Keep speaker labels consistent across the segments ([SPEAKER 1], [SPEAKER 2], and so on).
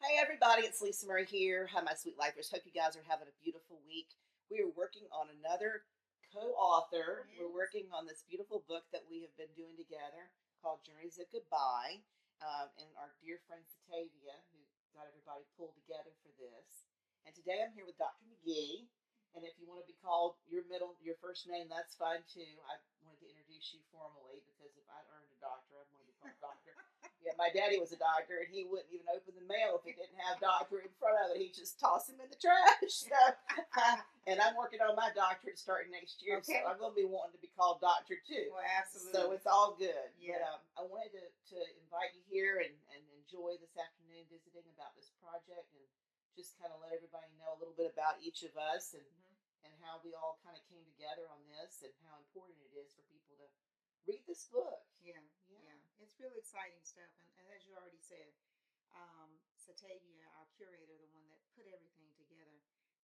[SPEAKER 1] Hey everybody, it's Lisa Murray here. Hi, my sweet lifers. Hope you guys are having a beautiful week. We are working on another co-author. We're
[SPEAKER 2] Yes.
[SPEAKER 1] working on this beautiful book that we have been doing together called Journeys of Goodbye. And our dear friend Satavia, who got everybody pulled together for this. And today I'm here with Dr. McGee. And if you want to be called your first name, that's fine too. I wanted to introduce you formally because if I earned a doctor, I'd want to be called doctor. Yeah, my daddy was a doctor, and he wouldn't even open the mail if it didn't have doctor in front of it. He'd just toss him in the trash. So, and I'm working on my doctorate starting next year,
[SPEAKER 2] Okay.
[SPEAKER 1] so I'm going to be wanting to be called doctor too.
[SPEAKER 2] Well, absolutely.
[SPEAKER 1] So it's all good.
[SPEAKER 2] Yeah.
[SPEAKER 1] But I wanted to invite you here and enjoy this afternoon visiting about this project and just kind of let everybody know a little bit about each of us and how we all kind of came together on this and how important it is for people to read this book.
[SPEAKER 2] Yeah,
[SPEAKER 1] Yeah.
[SPEAKER 2] yeah. It's really exciting stuff. And as you already said, Satavia, our curator, the one that put everything together,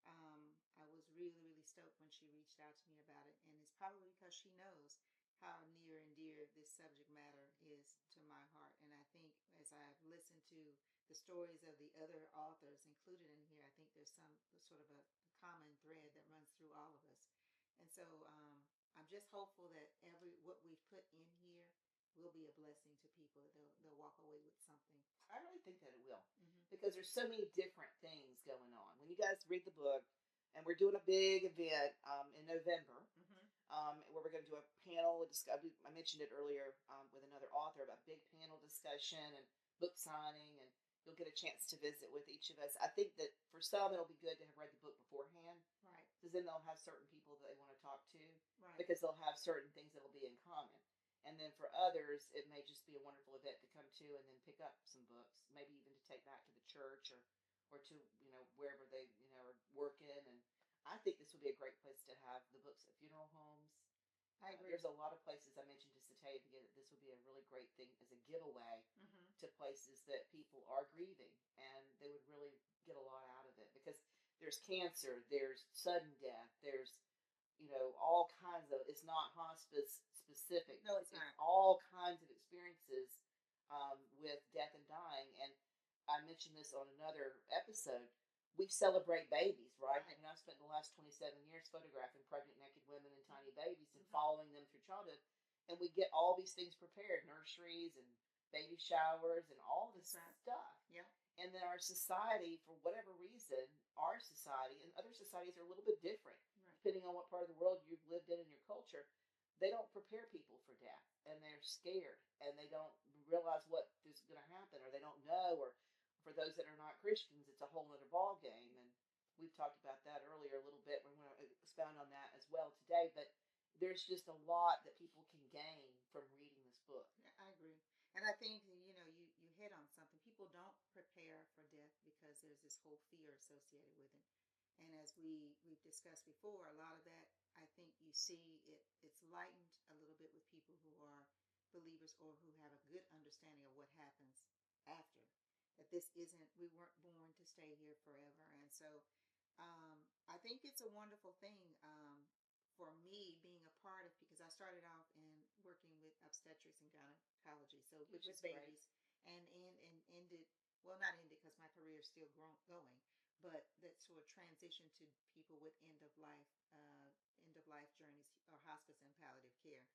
[SPEAKER 2] I was really, really stoked when she reached out to me about it. And it's probably because she knows how near and dear this subject matter is to my heart. And I think as I've listened to the stories of the other authors included in here, I think there's some sort of a common thread that runs through all of us. And so I'm just hopeful that every what we've put in here will be a blessing to people. They'll walk away with something.
[SPEAKER 1] I really think that it will
[SPEAKER 2] Mm-hmm.
[SPEAKER 1] because there's so many different things going on. When you guys read the book, and we're doing a big event in November
[SPEAKER 2] Mm-hmm.
[SPEAKER 1] where we're going to do a panel discussion. I mentioned it earlier with another author about big panel discussion and book signing, and you'll get a chance to visit with each of us. I think that for some it'll be good to have read the book beforehand
[SPEAKER 2] Right.
[SPEAKER 1] because then they'll have certain people that they want to talk to
[SPEAKER 2] Right.
[SPEAKER 1] because they'll have certain things that will be in common. And then for others, it may just be a wonderful event to come to and then pick up some books, maybe even to take back to the church or to wherever they are working. And I think this would be a great place to have the books at funeral homes.
[SPEAKER 2] I agree.
[SPEAKER 1] There's a lot of places I mentioned to Satavia that this would be a really great thing as a giveaway
[SPEAKER 2] Mm-hmm.
[SPEAKER 1] to places that people are grieving, and they would really get a lot out of it because there's cancer, there's sudden death, there's all kinds of. It's not hospice specific.
[SPEAKER 2] No, it's not.
[SPEAKER 1] All kinds of experiences with death and dying. And I mentioned this on another episode. We celebrate babies, right?
[SPEAKER 2] Right.
[SPEAKER 1] I've spent the last 27 years photographing pregnant, naked women and tiny babies and
[SPEAKER 2] Mm-hmm.
[SPEAKER 1] following them through childhood. And we get all these things prepared, nurseries and baby showers and all this
[SPEAKER 2] That's right.
[SPEAKER 1] stuff.
[SPEAKER 2] Yeah.
[SPEAKER 1] And then our society, for whatever reason, our society and other societies are a little bit different,
[SPEAKER 2] Right.
[SPEAKER 1] depending on what part of the world you've lived in your culture. They don't prepare people for death, and they're scared, and they don't realize what is going to happen, or they don't know. Or for those that are not Christians, it's a whole other ball game. And we've talked about that earlier a little bit. We're going to expound on that as well today. But there's just a lot that people can gain from reading this book.
[SPEAKER 2] Yeah, I agree. And I think you hit on something. People don't prepare for death because there's this whole fear associated with it. And as we've discussed before, a lot of that I think you see it's lightened a little bit with people who are believers or who have a good understanding of what happens after. That this isn't we weren't born to stay here forever, and so I think it's a wonderful thing for me being a part of because I started off in working with obstetrics and gynecology, so
[SPEAKER 1] Which
[SPEAKER 2] with
[SPEAKER 1] is great.
[SPEAKER 2] babies, and ended well not ended because my career is still going, but that sort of transition to people with end of life journeys or hospice and palliative care,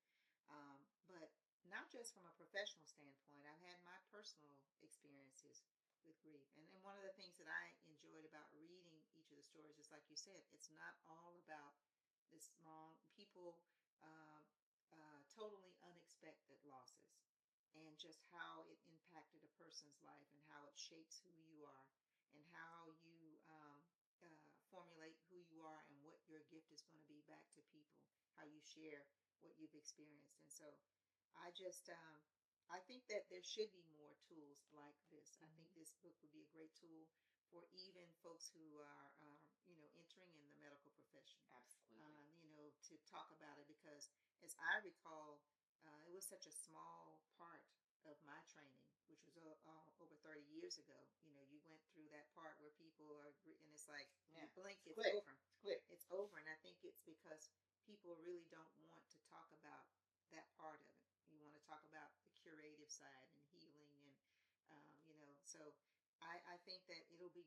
[SPEAKER 2] but not just from a professional standpoint. I've had my personal experiences with grief. And one of the things that I enjoyed about reading each of the stories is, like you said, it's not all about this long people, uh, totally unexpected losses, and just how it impacted a person's life and how it shapes who you are and how you formulate who you are and what your gift is going to be back to people, how you share what you've experienced. And so I just I think that there should be more tools like this. I think this book would be a great tool for even folks who are entering in the medical profession.
[SPEAKER 1] Absolutely.
[SPEAKER 2] To talk about it because, as I recall, it was such a small part of my training, which was over 30 years ago. You went through that part where people are, and it's like you
[SPEAKER 1] Yeah.
[SPEAKER 2] blink, it's
[SPEAKER 1] Quick.
[SPEAKER 2] over.
[SPEAKER 1] It's quick.
[SPEAKER 2] It's over, and I think it's because people really don't want to talk about that part of it. You want to talk about the curative side and healing, and so I think that it'll be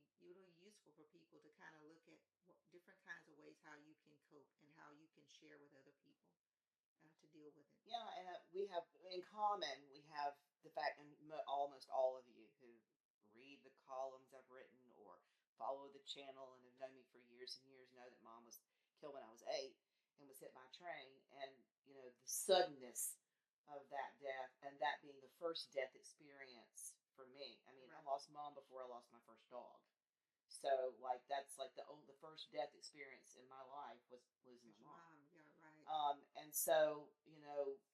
[SPEAKER 2] useful for people to kind of look at different kinds of ways how you can cope and how you can share with other people to deal with it.
[SPEAKER 1] Yeah, and we have in common, we have the fact, and almost all of you who read the columns I've written or follow the channel and have known me for years and years know that mom was killed when I was 8 and was hit by a train. And, the suddenness of that death, and that being the first death experience for me. I mean, I
[SPEAKER 2] Right.
[SPEAKER 1] lost mom before I lost my first dog. So, like, that's like the first death experience in my life was losing
[SPEAKER 2] It's
[SPEAKER 1] my
[SPEAKER 2] your
[SPEAKER 1] mom.
[SPEAKER 2] mom. Yeah, right.
[SPEAKER 1] And so,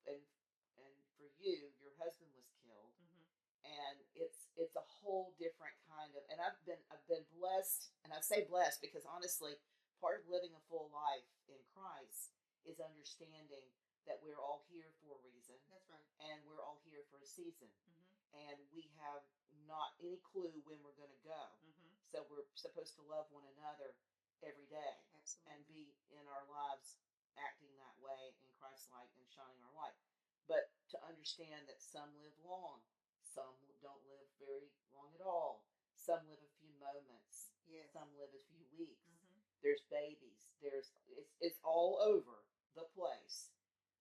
[SPEAKER 1] and for you, your husband was killed,
[SPEAKER 2] Mm-hmm.
[SPEAKER 1] and it's a whole different kind of. And I've been blessed, and I say blessed because honestly, part of living a full life in Christ is understanding that we're all here for a reason,
[SPEAKER 2] That's right.
[SPEAKER 1] and we're all here for a season,
[SPEAKER 2] Mm-hmm.
[SPEAKER 1] and we have not any clue when we're going to go.
[SPEAKER 2] Mm-hmm.
[SPEAKER 1] So we're supposed to love one another every day
[SPEAKER 2] Absolutely.
[SPEAKER 1] and be in our lives acting that way in Christ's light and shining our light. But to understand that some live long, some don't live very long at all. Some live a few moments.
[SPEAKER 2] Yes.
[SPEAKER 1] Some live a few weeks.
[SPEAKER 2] Mm-hmm.
[SPEAKER 1] There's babies. It's all over the place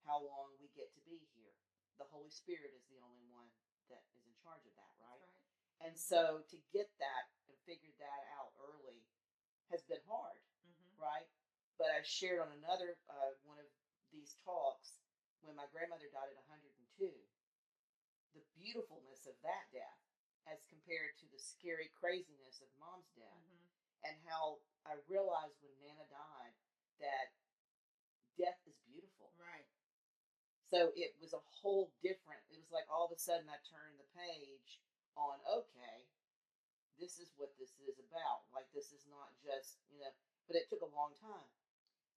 [SPEAKER 1] how long we get to be here. The Holy Spirit is the only one that is in charge of that, right?
[SPEAKER 2] That's right.
[SPEAKER 1] And
[SPEAKER 2] Mm-hmm.
[SPEAKER 1] so to get that and figure that out early has been hard,
[SPEAKER 2] Mm-hmm.
[SPEAKER 1] right? But I shared on another one of these talks when my grandmother died at 102, the beautifulness of that death as compared to the scary craziness of mom's death,
[SPEAKER 2] Mm-hmm.
[SPEAKER 1] and how I realized when Nana died that death is beautiful.
[SPEAKER 2] Right.
[SPEAKER 1] So it was a whole different, it was like all of a sudden I turned the page on, okay, this is what this is about. Like, this is not just, but it took a long time.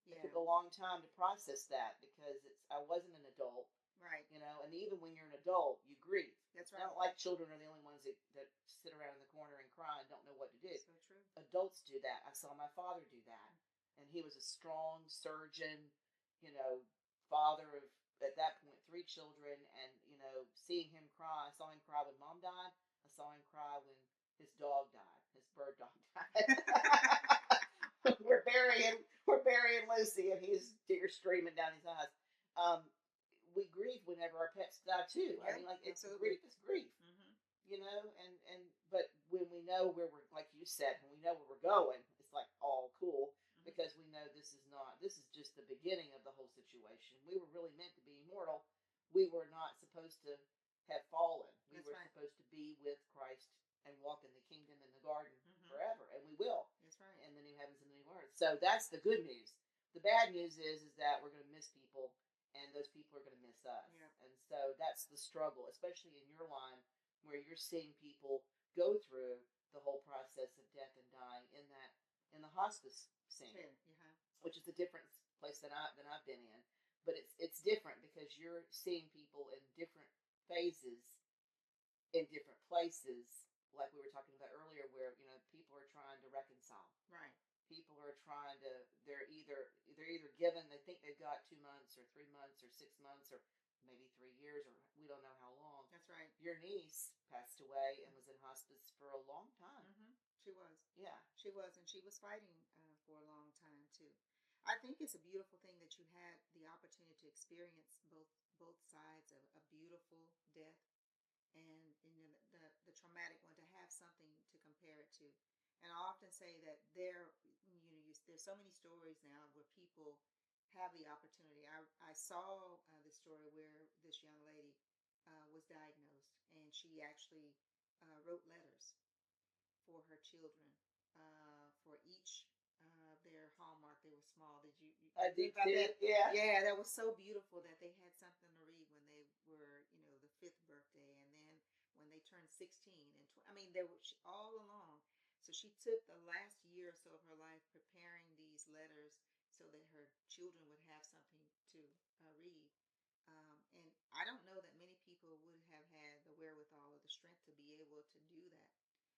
[SPEAKER 1] It
[SPEAKER 2] Yeah.
[SPEAKER 1] took a long time to process that because I wasn't an adult,
[SPEAKER 2] Right.
[SPEAKER 1] and even when you're an adult, you grieve.
[SPEAKER 2] That's
[SPEAKER 1] It's
[SPEAKER 2] right.
[SPEAKER 1] not like children are the only ones that sit around in the corner and cry and don't know what to do.
[SPEAKER 2] So true.
[SPEAKER 1] Adults do that. I saw my father do that. And he was a strong surgeon, you know, father of, at that point, 3 children. And, seeing him cry, I saw him cry when mom died. I saw him cry when his dog died, his bird dog died. we're burying Lucy, and he's tears streaming down his eyes. Um, we grieve whenever our pets die too.
[SPEAKER 2] Yeah,
[SPEAKER 1] I mean, like, it's
[SPEAKER 2] absolutely.
[SPEAKER 1] grief is grief,
[SPEAKER 2] Mm-hmm.
[SPEAKER 1] and but when we know where we're, like you said, when we know where we're going, it's like all cool
[SPEAKER 2] Mm-hmm.
[SPEAKER 1] because we know this is just the beginning of the whole situation. We were really meant to be immortal. We were not supposed to have fallen. We
[SPEAKER 2] That's
[SPEAKER 1] were
[SPEAKER 2] right.
[SPEAKER 1] supposed to be with Christ and walk in the kingdom in the garden
[SPEAKER 2] Mm-hmm.
[SPEAKER 1] forever, and we will.
[SPEAKER 2] That's right.
[SPEAKER 1] In the new heavens and the new earth. So that's the good news. The bad news is that we're going to miss people, and those people are going to miss us.
[SPEAKER 2] Yeah.
[SPEAKER 1] And so that's the struggle, especially in your line where you're seeing people go through the whole process of death and dying in the hospice scene,
[SPEAKER 2] Yeah.
[SPEAKER 1] which is a different place than I've been in. But it's different because you're seeing people in different phases in different places, like we were talking about earlier, where people are trying to reconcile.
[SPEAKER 2] Right.
[SPEAKER 1] People are trying to. They're either given. They think they've got 2 months or 3 months or 6 months or maybe 3 years or we don't know how long.
[SPEAKER 2] That's right.
[SPEAKER 1] Your niece passed away and was in hospice for a long time.
[SPEAKER 2] Mm-hmm. She was.
[SPEAKER 1] Yeah.
[SPEAKER 2] She was, and she was fighting for a long time too. I think it's a beautiful thing that you had the opportunity to experience both sides of a beautiful death and the traumatic one, to have something to compare it to. And I often say that there's so many stories now where people have the opportunity. I saw this story where this young lady was diagnosed, and she actually wrote letters for her children for each their hallmark. They were small.
[SPEAKER 1] I
[SPEAKER 2] Think
[SPEAKER 1] did
[SPEAKER 2] about
[SPEAKER 1] too.
[SPEAKER 2] that?
[SPEAKER 1] Yeah.
[SPEAKER 2] Yeah, that was so beautiful that they had something to read when they were, the fifth birthday, and then when they turned 16 and I mean, they were all along. So she took the last year or so of her life preparing these letters so that her children would have something to read. And I don't know that many people would have had the wherewithal or the strength to be able to do that.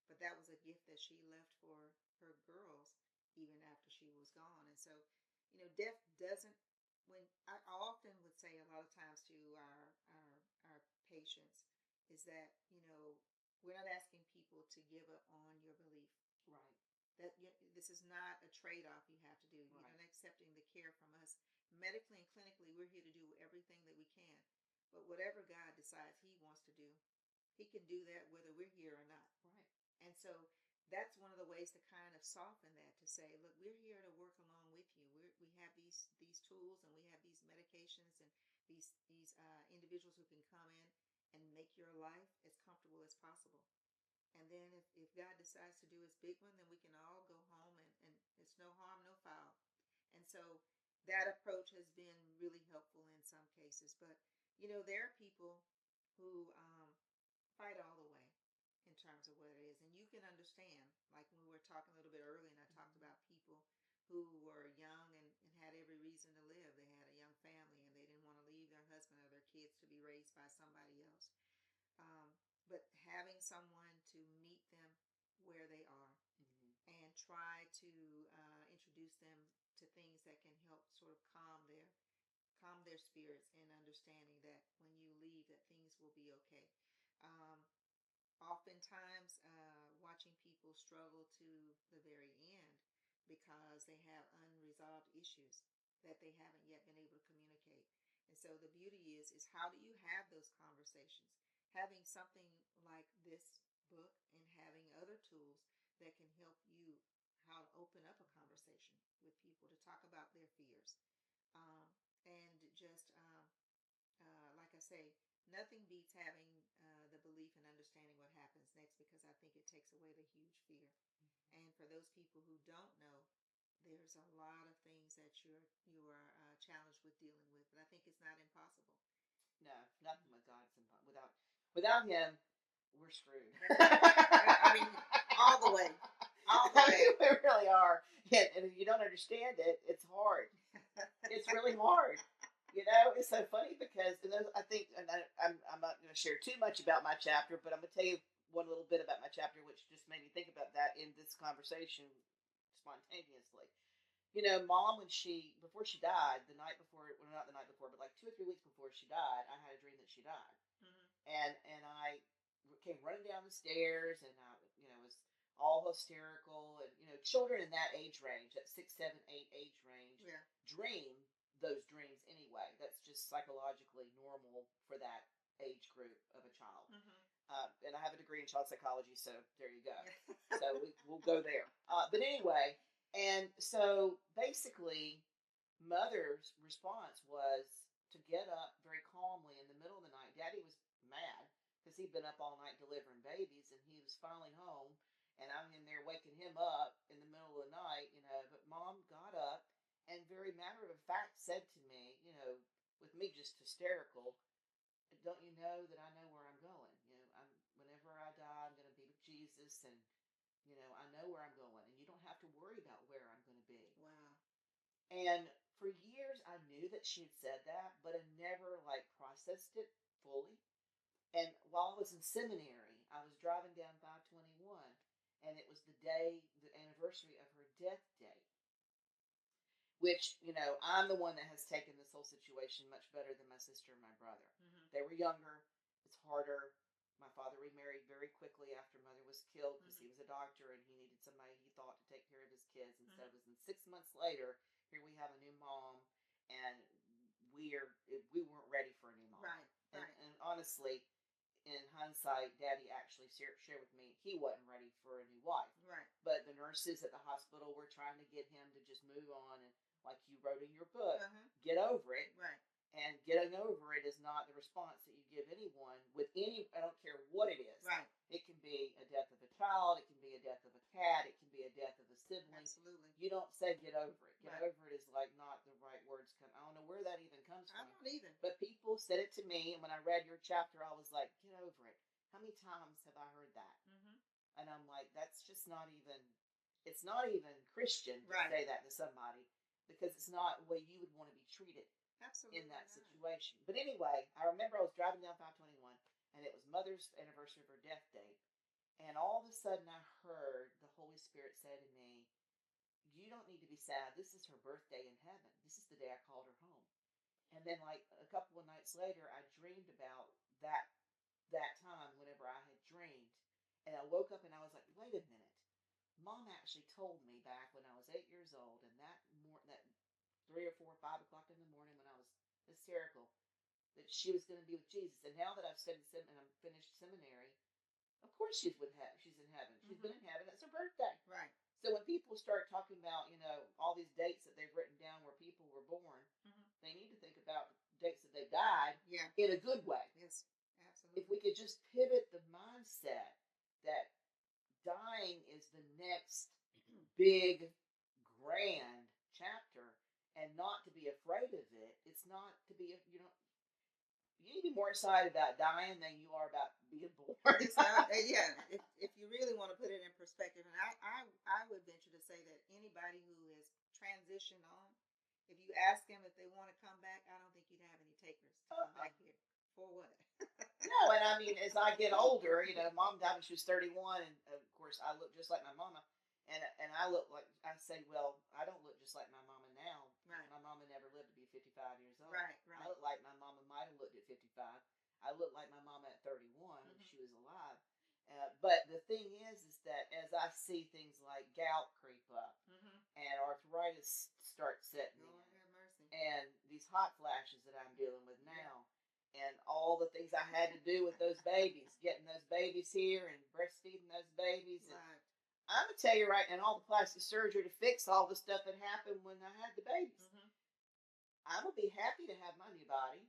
[SPEAKER 2] But that was a gift that she left for her girls even after she was gone. And so, death doesn't. When I often would say a lot of times to our patients is that we're not asking people to give up on your belief.
[SPEAKER 1] Right.
[SPEAKER 2] This is not a trade-off you have to do. You're not accepting the care from us. Medically and clinically, we're here to do everything that we can. But whatever God decides he wants to do, he can do that whether we're here or not.
[SPEAKER 1] Right.
[SPEAKER 2] And so that's one of the ways to kind of soften that, to say, look, we're here to work along with you. We have these tools, and we have these medications, and these individuals who can come in and make your life as comfortable as possible. And then if God decides to do his big one, then we can all go home, and it's no harm, no foul. And so that approach has been really helpful in some cases. But, there are people who fight all the way in terms of what it is. And you can understand, like when we were talking a little bit earlier, and I talked about people who were young and had every reason to live. They had a young family, and they didn't want to leave their husband or their kids to be raised by somebody else. But having someone to meet them where they are, and try to introduce them to things that can help sort of calm their spirits, and understanding that when you leave, that things will be okay. Oftentimes, watching people struggle to the very end because they have unresolved issues that they haven't yet been able to communicate. And so the beauty is how do you have those conversations? Having something like this book and having other tools that can help you how to open up a conversation with people, to talk about their fears. And just, like I say, nothing beats having the belief and understanding what happens next, because I think it takes away the huge fear. And for those people who don't know, there's a lot of things that you are challenged with dealing with, but I think it's not impossible.
[SPEAKER 1] No, nothing with God is impossible. Without him, we're screwed.
[SPEAKER 2] I mean, all the way. All the way.
[SPEAKER 1] We really are. And if you don't understand it, it's hard. It's really hard. It's so funny because I think, and I'm not going to share too much about my chapter, but I'm going to tell you one little bit about my chapter, which just made me think about that in this conversation spontaneously. Mom, before she died, the night before, well, not the night before, but like 2 or 3 weeks before she died, I had a dream that she died. And I came running down the stairs, and I, was all hysterical. And children in that age range, that 6, 7, 8 age range, dream those dreams anyway. That's just psychologically normal for that age group of a child. And I have a degree in child psychology, so there you go. So we'll go there. But anyway, and so basically, Mother's response was to get up very calmly in the middle of the night. Daddy was mad because he'd been up all night delivering babies, and he was finally home, and I'm in there waking him up in the middle of the night, But Mom got up and very matter of fact said to me, with me just hysterical, don't you know that I know where I'm going? Whenever I die, I'm going to be with Jesus, and I know where I'm going, and you don't have to worry about where I'm going to be.
[SPEAKER 2] Wow.
[SPEAKER 1] And for years, I knew that she had said that, but I never processed it fully. And while I was in seminary, I was driving down 521, and it was the anniversary of her death date. Which, I'm the one that has taken this whole situation much better than my sister and my brother. They were younger. It's harder. My father remarried very quickly after Mother was killed because he was a doctor and he needed somebody he thought to take care of his kids. And so it was 6 months later, here we have a new mom, and we weren't ready for a new mom.
[SPEAKER 2] Right.
[SPEAKER 1] And honestly, in hindsight, Daddy actually shared with me he wasn't ready for a new wife.
[SPEAKER 2] Right.
[SPEAKER 1] But the nurses at the hospital were trying to get him to just move on, and like you wrote in your book, get over it.
[SPEAKER 2] Right.
[SPEAKER 1] And getting over it is not the response that you give anyone with I don't care what it is.
[SPEAKER 2] Right.
[SPEAKER 1] It can be a death of a child. It can be a death of a cat. It can be a death of a sibling.
[SPEAKER 2] Absolutely.
[SPEAKER 1] You don't say get over it. Get over it is not the right words. I don't know where that even comes from.
[SPEAKER 2] I don't either.
[SPEAKER 1] But people said it to me, and when I read your chapter, I was like, get over it. How many times have I heard that? And I'm like, that's just not even, it's not even Christian to say that to somebody, because it's not the way you would want to be treated.
[SPEAKER 2] Absolutely
[SPEAKER 1] in that situation. But anyway, I remember I was driving down 521, and it was Mother's anniversary of her death date. And all of a sudden, I heard the Holy Spirit say to me, you don't need to be sad. This is her birthday in heaven. This is the day I called her home. And then a couple of nights later, I dreamed about that time whenever I had dreamed. And I I woke up and I was like, wait a minute. Mom actually told me back when I was 8 years old, and that 3 or 4, 5 o'clock in the morning when I was hysterical, that she was going to be with Jesus. And now that I've studied and I'm finished seminary, of course she's with heaven. She's in heaven. She's been in heaven. It's her birthday.
[SPEAKER 2] Right.
[SPEAKER 1] So when people start talking about, all these dates that they've written down where people were born, they need to think about the dates that they died in a good way.
[SPEAKER 2] Yes, absolutely.
[SPEAKER 1] If we could just pivot the mindset that dying is the next big, grand chapter, and not to be afraid of it. It's not to be, you need to be more excited about dying than you are about being born.
[SPEAKER 2] It's not, yeah, if you really want to put it in perspective, and I would venture to say that anybody who has transitioned on, if you ask them if they want to come back, I don't think you'd have any takers to come back here. For what?
[SPEAKER 1] No, and I mean, as I get older, Mom died when she was 31, and of course, I look just like my mama, and I look like, I say, well, I don't look just like my mama now.
[SPEAKER 2] Right.
[SPEAKER 1] My mama never lived to be 55 years old.
[SPEAKER 2] Right.
[SPEAKER 1] I look like my mama might have looked at 55. I look like my mama at 31 if she was alive. But the thing is that as I see things like gout creep up and arthritis start setting in,
[SPEAKER 2] have mercy.
[SPEAKER 1] and these hot flashes that I'm dealing with now, and all the things I had to do with those babies, getting those babies here and breastfeeding those babies. And
[SPEAKER 2] Right.
[SPEAKER 1] I'm going to tell you right now, all the plastic surgery to fix all the stuff that happened when I had the babies. I'm going to be happy to have my new body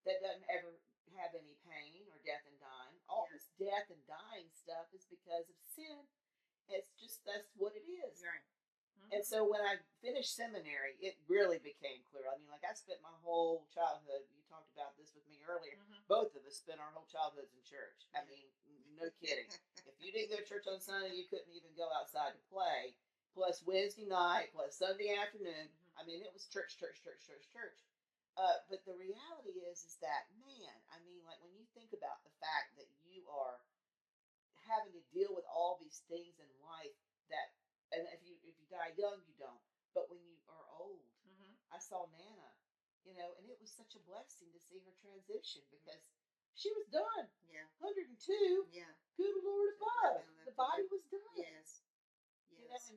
[SPEAKER 1] that doesn't ever have any pain or death and dying. All this death and dying stuff is because of sin. It's just, that's what it is.
[SPEAKER 2] Right.
[SPEAKER 1] And so when I finished seminary, it really became clear. I mean, like, I spent my whole childhood, you talked about this with me earlier, both of us spent our whole childhoods in church. I mean, no kidding. If you didn't go to church on Sunday, you couldn't even go outside to play. Plus Wednesday night, plus Sunday afternoon. I mean, it was church, church, church, church, church. But the reality is that, man, I mean, like, when you think about the fact that you are having to deal with all these things in life that, and if you die young, you don't. But when you are old, I saw Nana, and it was such a blessing to see her transition because she was done.
[SPEAKER 2] Yeah.
[SPEAKER 1] 102.
[SPEAKER 2] Yeah.
[SPEAKER 1] Good Lord above. The body was done.
[SPEAKER 2] Yes.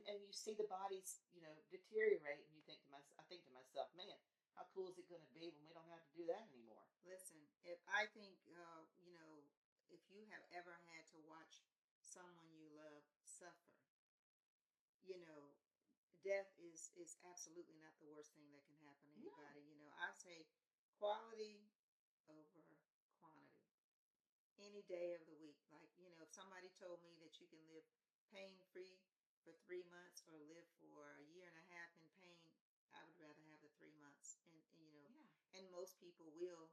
[SPEAKER 1] And you see the bodies, deteriorate, and you think to myself, I think to myself, man, how cool is it going to be when we don't have to do that anymore?
[SPEAKER 2] Listen, if I think, if you have ever had to watch someone you love suffer, death is absolutely not the worst thing that can happen to anybody. No. I say quality over quantity any day of the week. Like, if somebody told me that you can live pain-free for 3 months or live for a year and a half in pain, I would rather have the 3 months. And most people will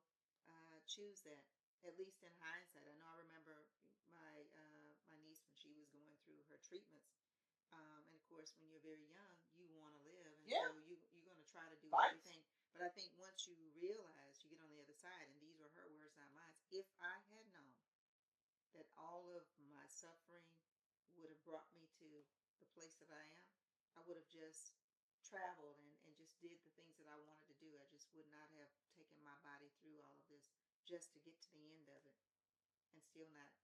[SPEAKER 2] choose that, at least in hindsight. I know I remember my niece when she was going through her treatments. And of course, when you're very young, you want to live. And so you're going to try to do everything. But I think once you realize, you get on the other side, and these were her words, not mine. If I had known that all of my suffering would have brought me to the place that I am, I would have just traveled and just did the things that I wanted to do. I just would not have taken my body through all of this just to get to the end of it and still not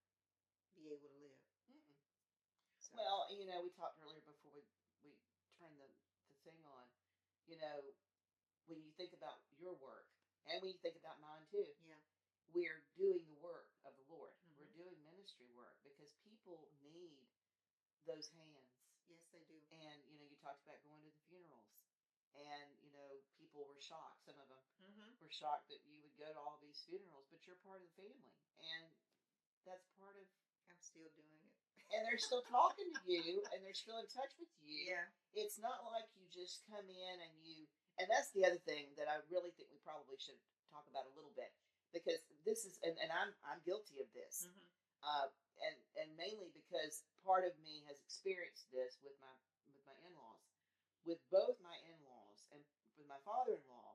[SPEAKER 2] be able to live. So.
[SPEAKER 1] Well, we talked earlier before we turned the thing on, when you think about your work, and when you think about mine too, we're doing the work of the Lord. We're doing ministry work because people need those hands.
[SPEAKER 2] Yes, they do.
[SPEAKER 1] And, you talked about going to the funerals, and, people were shocked. Some of them were shocked that you would go to all these funerals, but you're part of the family, and that's part of...
[SPEAKER 2] I'm still doing it.
[SPEAKER 1] And they're still talking to you, and they're still in touch with you.
[SPEAKER 2] Yeah.
[SPEAKER 1] It's not like you just come in and that's the other thing that I really think we probably should talk about a little bit, because this is, and I'm guilty of this, and mainly because part of me has experienced this with my in-laws, with both my in-laws and with my father-in-law.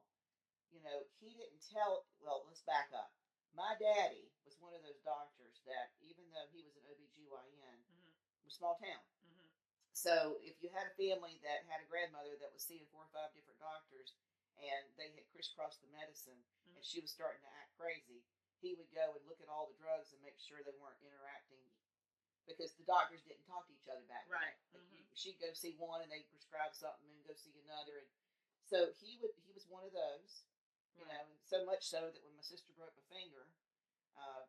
[SPEAKER 1] He didn't tell. Well, let's back up. My daddy was one of those doctors that, even though he was an OBGYN, was small town. So if you had a family that had a grandmother that was seeing 4 or 5 different doctors, and they had crisscrossed the medicine, and she was starting to act crazy, he would go and look at all the drugs and make sure they weren't interacting because the doctors didn't talk to each other back then.
[SPEAKER 2] Right.
[SPEAKER 1] Like she'd go see one and they'd prescribe something and go see another. And so he was one of those, you know, and so much so that when my sister broke my finger, uh,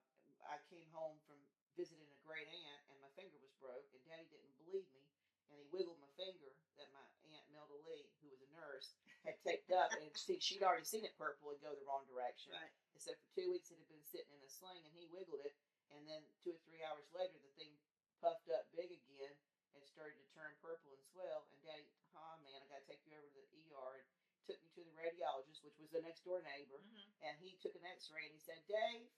[SPEAKER 1] I came home from visiting a great aunt and my finger was broke and Daddy didn't believe me and he wiggled my finger that my aunt Melda Lee, who was a nurse, had taped up and she'd already seen it purple and go the wrong direction.
[SPEAKER 2] Right.
[SPEAKER 1] And so for 2 weeks it had been sitting in a sling and he wiggled it and then 2 or 3 hours later the thing puffed up big again and started to turn purple and swell and Daddy, oh man, I gotta take you over to the ER and took me to the radiologist, which was the next door neighbor, and he took an x-ray and he said, Dave,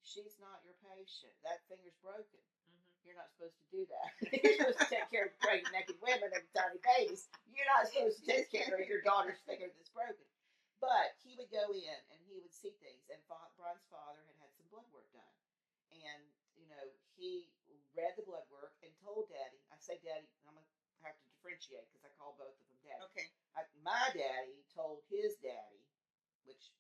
[SPEAKER 1] she's not your patient. That finger's broken. You're not supposed to do that. You're supposed to take care of pregnant naked women and tiny babies. You're not supposed to take care of your daughter's finger that's broken. But he would go in and he would see things. And Brian's father had some blood work done. And, you know, he read the blood work and told Daddy, I say Daddy, I'm going to have to differentiate because I call both of them Daddy.
[SPEAKER 2] Okay.
[SPEAKER 1] My daddy told his daddy, which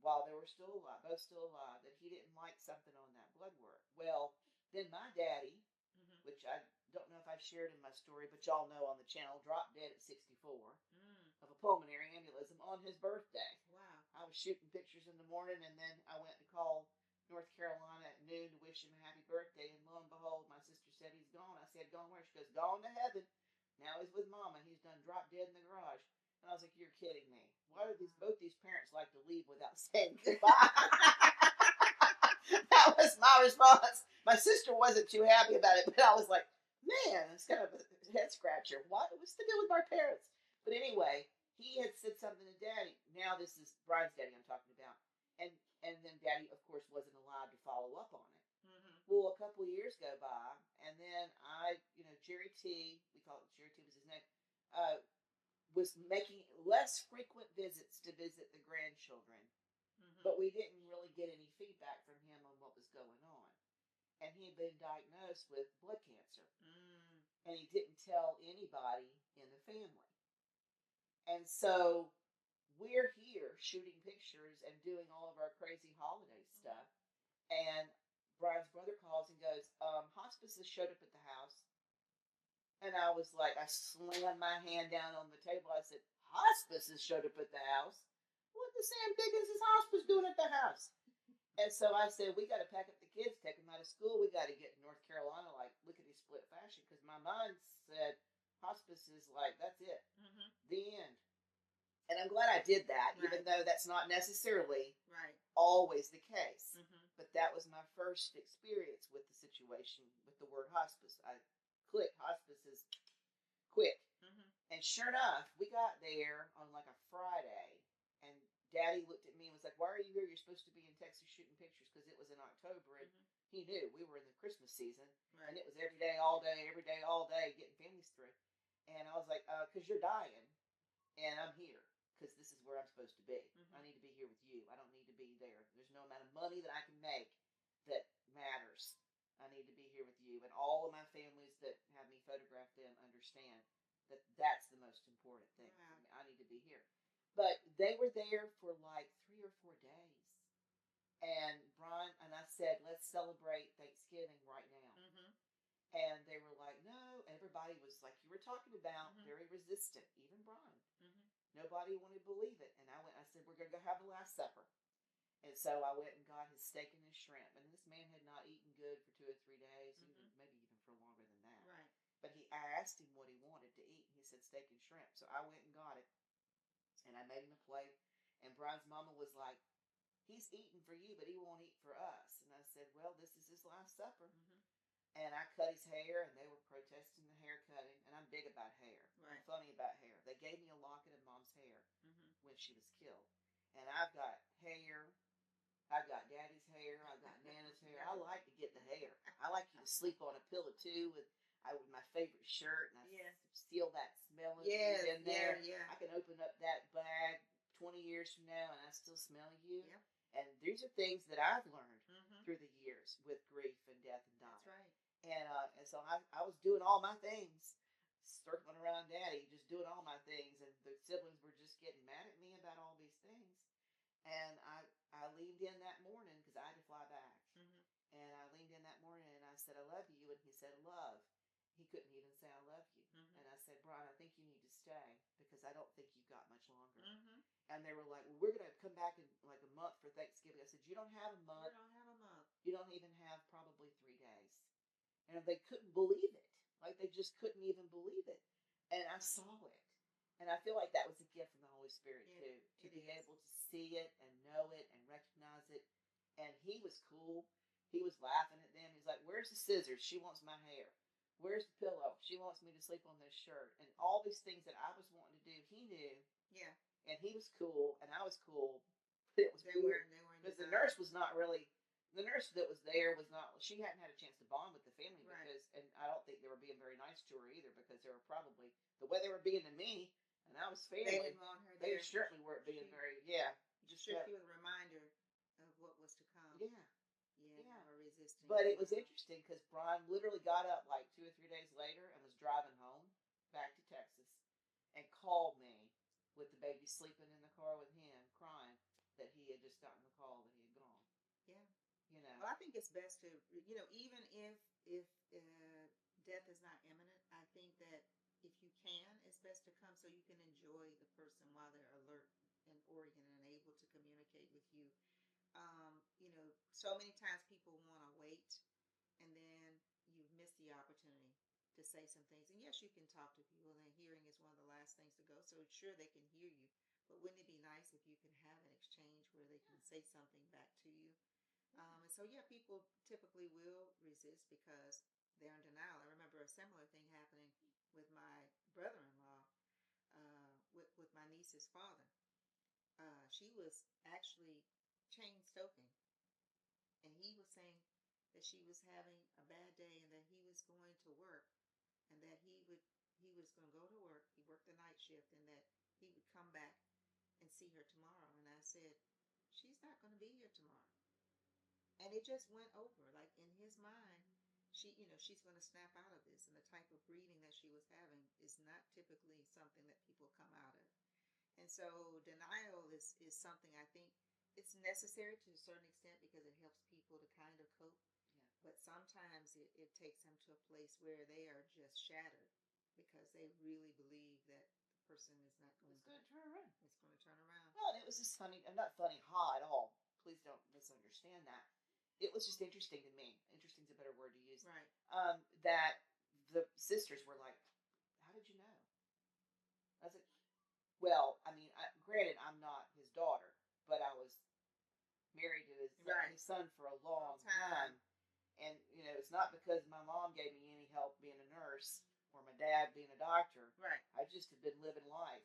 [SPEAKER 1] while they were still alive, both still alive, that he didn't like something on that blood work. Well, then my daddy, which I don't know if I've shared in my story, but y'all know on the channel, dropped dead at 64 of a pulmonary embolism on his birthday.
[SPEAKER 2] Wow.
[SPEAKER 1] I was shooting pictures in the morning, and then I went to call North Carolina at noon to wish him a happy birthday, and lo and behold, my sister said he's gone. I said, gone where? She goes, gone to heaven. Now he's with Mama. He's done dropped dead in the garage. And I was like, you're kidding me. Why do both these parents like to leave without saying goodbye? That was my response. My sister wasn't too happy about it, but I was like, man, it's kind of a head scratcher. What's the deal with our parents? But anyway, he had said something to Daddy. Now this is Brian's daddy I'm talking about. And then Daddy, of course, wasn't allowed to follow up on it. Well, a couple of years go by, and then Jerry T, we call it Jerry T was his name, was making less frequent visits to visit the grandchildren. But we didn't really get any feedback from him on what was going on. And he had been diagnosed with blood cancer. And he didn't tell anybody in the family. And so we're here shooting pictures and doing all of our crazy holiday stuff. And Brian's brother calls and goes, hospice has showed up at the house. And I was like, I slammed my hand down on the table. I said, hospice has showed up at the house? What the Sam Dickens is hospice doing at the house? And so I said, we got to pack up the kids, take them out of school. We got to get to North Carolina like lickety split fashion because my mind said hospice is like, that's it, the end. And I'm glad I did that, even though that's not necessarily always the case. But that was my first experience with the situation with the word hospice. I clicked, hospice is quick. And sure enough, we got there on like a Friday, and Daddy looked at me and was like, why are you here? You're supposed to be in Texas shooting pictures because it was in October, and he knew we were in the Christmas season, and it was every day, all day, getting families through. And I was like, because you're dying, and I'm here because this is where I'm supposed to be. I need to be here with you. I don't need to be there. There's no amount of money that I can make that matters. I need to be here with you. And all of my families that have me photograph them understand that that's the most important thing. I need to be here. But they were there for like 3 or 4 days. And Brian and I said, let's celebrate Thanksgiving right now. And they were like, no. Everybody was like you were talking about, very resistant, even Brian. Nobody wanted to believe it. And I said, we're going to go have the Last Supper. And so I went and got his steak and his shrimp. And this man had not eaten good for 2 or 3 days, maybe even for longer than that. But I asked him what he wanted to eat, and he said steak and shrimp. So I went and got it, and I made him a plate. And Brian's mama was like, he's eating for you, but he won't eat for us. And I said, well, this is his Last Supper. And I cut his hair, and they were protesting the hair cutting. And I'm big about hair. I'm funny about hair. They gave me a locket of Mom's hair when she was killed. And I've got hair. I've got Daddy's hair. I've got Nana's hair. I like to get the hair. I like you to sleep on a pillow, too, with my favorite shirt. And I feel that smell of you in there. I can open up that bag 20 years from now, and I still smell you. And these are things that I've learned through the years with grief and death and dying. And so I was doing all my things, circling around Daddy, just doing all my things. And the siblings were just getting mad at me about all these things. And I leaned in that morning because I had to fly back. And I leaned in that morning and I said, said, I love you. And he said, love. He couldn't even say, I love you.
[SPEAKER 2] Mm-hmm.
[SPEAKER 1] And I said, Brian, I think you need to stay because I don't think you've got much longer.
[SPEAKER 2] Mm-hmm.
[SPEAKER 1] And they were like, well, we're going to come back in like a month for Thanksgiving. I said, you don't have a month.
[SPEAKER 2] You don't have a month.
[SPEAKER 1] You don't even have probably 3 days. And they couldn't believe it. Like they just couldn't even believe it. And I saw it. And I feel like that was a gift from the Holy Spirit too, to be able to see it and know it and recognize it. And he was cool. He was laughing at them. He's like, where's the scissors? She wants my hair. Where's the pillow? She wants me to sleep on this shirt. And all these things that I was wanting to do, he knew.
[SPEAKER 2] Yeah.
[SPEAKER 1] And he was cool, and I was cool. But it was weird. Because the nurse was not really, the nurse that was there was not, she hadn't had a chance to bond with the family because, and I don't think they were being very nice to her either because they were probably, the way they were being to me, and I was family.
[SPEAKER 2] They didn't want her there.
[SPEAKER 1] They certainly weren't being very, just
[SPEAKER 2] she was a reminder of what was to come.
[SPEAKER 1] Yeah.
[SPEAKER 2] Or resisting.
[SPEAKER 1] But it was interesting because Brian literally got up like 2 or 3 days later and was driving home back to Texas and called me with the baby sleeping in the car with him, crying that he had just gotten the call that he had gone.
[SPEAKER 2] Yeah.
[SPEAKER 1] Well,
[SPEAKER 2] I think it's best to, even if death is not imminent, I think that if you can, it's best to come so you can enjoy the person while they're alert and orient and able to communicate with you. So many times people want to wait, and then you miss the opportunity to say some things. And yes, you can talk to people, and hearing is one of the last things to go. So sure, they can hear you, but wouldn't it be nice if you can have an exchange where they can say something back to you? And so people typically will resist because they're in denial. I remember a similar thing happening with my brother-in-law, with my niece's father. She was actually chain stoking. And he was saying that she was having a bad day and that he was going to work and that he was going to go to work. He worked the night shift and that he would come back and see her tomorrow. And I said, she's not going to be here tomorrow. And it just went over. Like in his mind, she's going to snap out of this. And the type of grieving that she was having is not typically something that people come out of. And so denial is something I think it's necessary to a certain extent because it helps people to kind of cope. Yeah. But sometimes it takes them to a place where they are just shattered because they really believe that the person is not going to
[SPEAKER 1] turn around.
[SPEAKER 2] It's going to turn around.
[SPEAKER 1] Well, and it was just funny. Not funny, ha at all. Please don't misunderstand that. It was just interesting to me. Interesting is a better word to use.
[SPEAKER 2] Right.
[SPEAKER 1] That the sisters were like, how did you know? I was like, well, I mean, granted, I'm not his daughter, but I was married to his son for a long time. And, it's not because my mom gave me any help being a nurse or my dad being a doctor.
[SPEAKER 2] Right.
[SPEAKER 1] I just had been living life.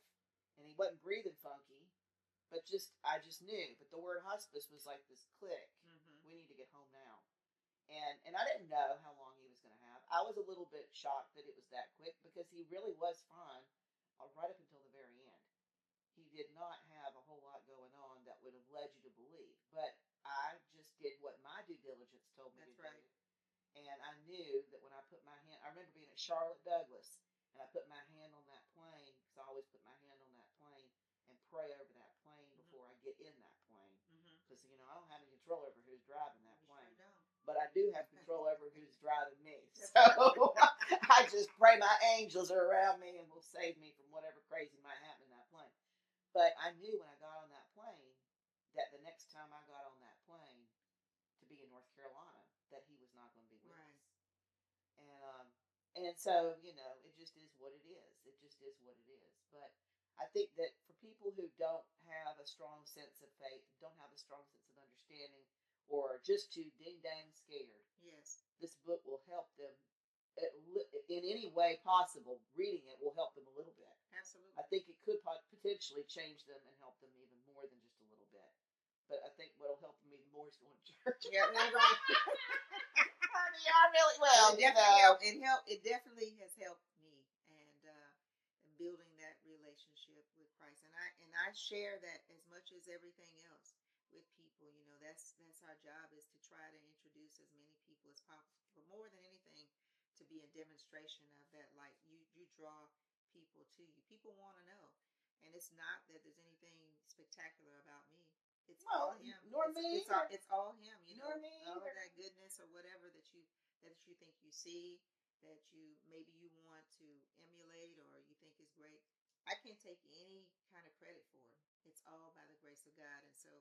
[SPEAKER 1] And he wasn't breathing funky, but I just knew. But the word hospice was like this click. Mm-hmm. We need to get home now. And I didn't know how long he was going to have. I was a little bit shocked that it was that quick because he really was fine right up until the very end. He did not have a whole lot going on that would have led you to believe. But I just did what my due diligence told me to do. And I knew that when I put my hand, I remember being at Charlotte Douglas, and I put my hand on that plane, because I always put my hand on that plane and pray over that plane before I get in that plane. Because, I don't have any control over who's driving that plane. But I do have control over who's driving me. So I just pray my angels are around me and will save me from whatever crazy might happen in that plane. But I knew when I got on that plane that the next time I got on that plane to be in North Carolina, that he was not going to be with us. And so, it just is what it is. It just is what it is. But I think that for people who don't have a strong sense of faith, don't have a strong sense of understanding, or just too ding-dang scared,
[SPEAKER 2] yes,
[SPEAKER 1] this book will help them in any way possible. Reading it will help them a little bit.
[SPEAKER 2] Absolutely.
[SPEAKER 1] I think it could potentially change them and help them even more than just a little bit. But I think what'll help them even more is going to church.
[SPEAKER 2] Yeah,
[SPEAKER 1] I really will.
[SPEAKER 2] It definitely has helped me, and building that relationship with Christ. And I share that as much as everything else with people. That's our job, is to try to introduce as many people as possible. But more than anything, to be a demonstration of that light. You draw people to you. People want to know, and it's not that there's anything spectacular about me. It's all him.
[SPEAKER 1] Nor me.
[SPEAKER 2] It's all him.
[SPEAKER 1] Nor me
[SPEAKER 2] all of
[SPEAKER 1] either.
[SPEAKER 2] that goodness or whatever that you that you think you see, that maybe you want to emulate or you think is great. I can't take any kind of credit for it. It's all by the grace of God. And so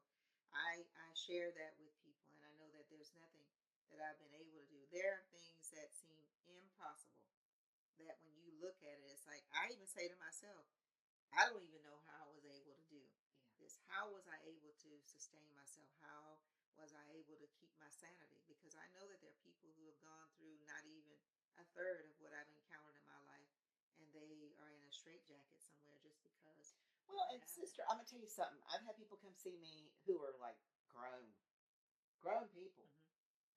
[SPEAKER 2] I share that with people, and I know that there's nothing that I've been able to do. There are things that seem impossible that when you look at it, it's like I even say to myself, I don't even know how I was able to do this. How was I able to sustain myself? How was I able to keep my sanity? Because I know that there are people who have gone through not even a third of what I've encountered in my life, and they are in a straitjacket somewhere just because.
[SPEAKER 1] Well, and sister, I'm gonna tell you something. I've had people come see me who are like grown people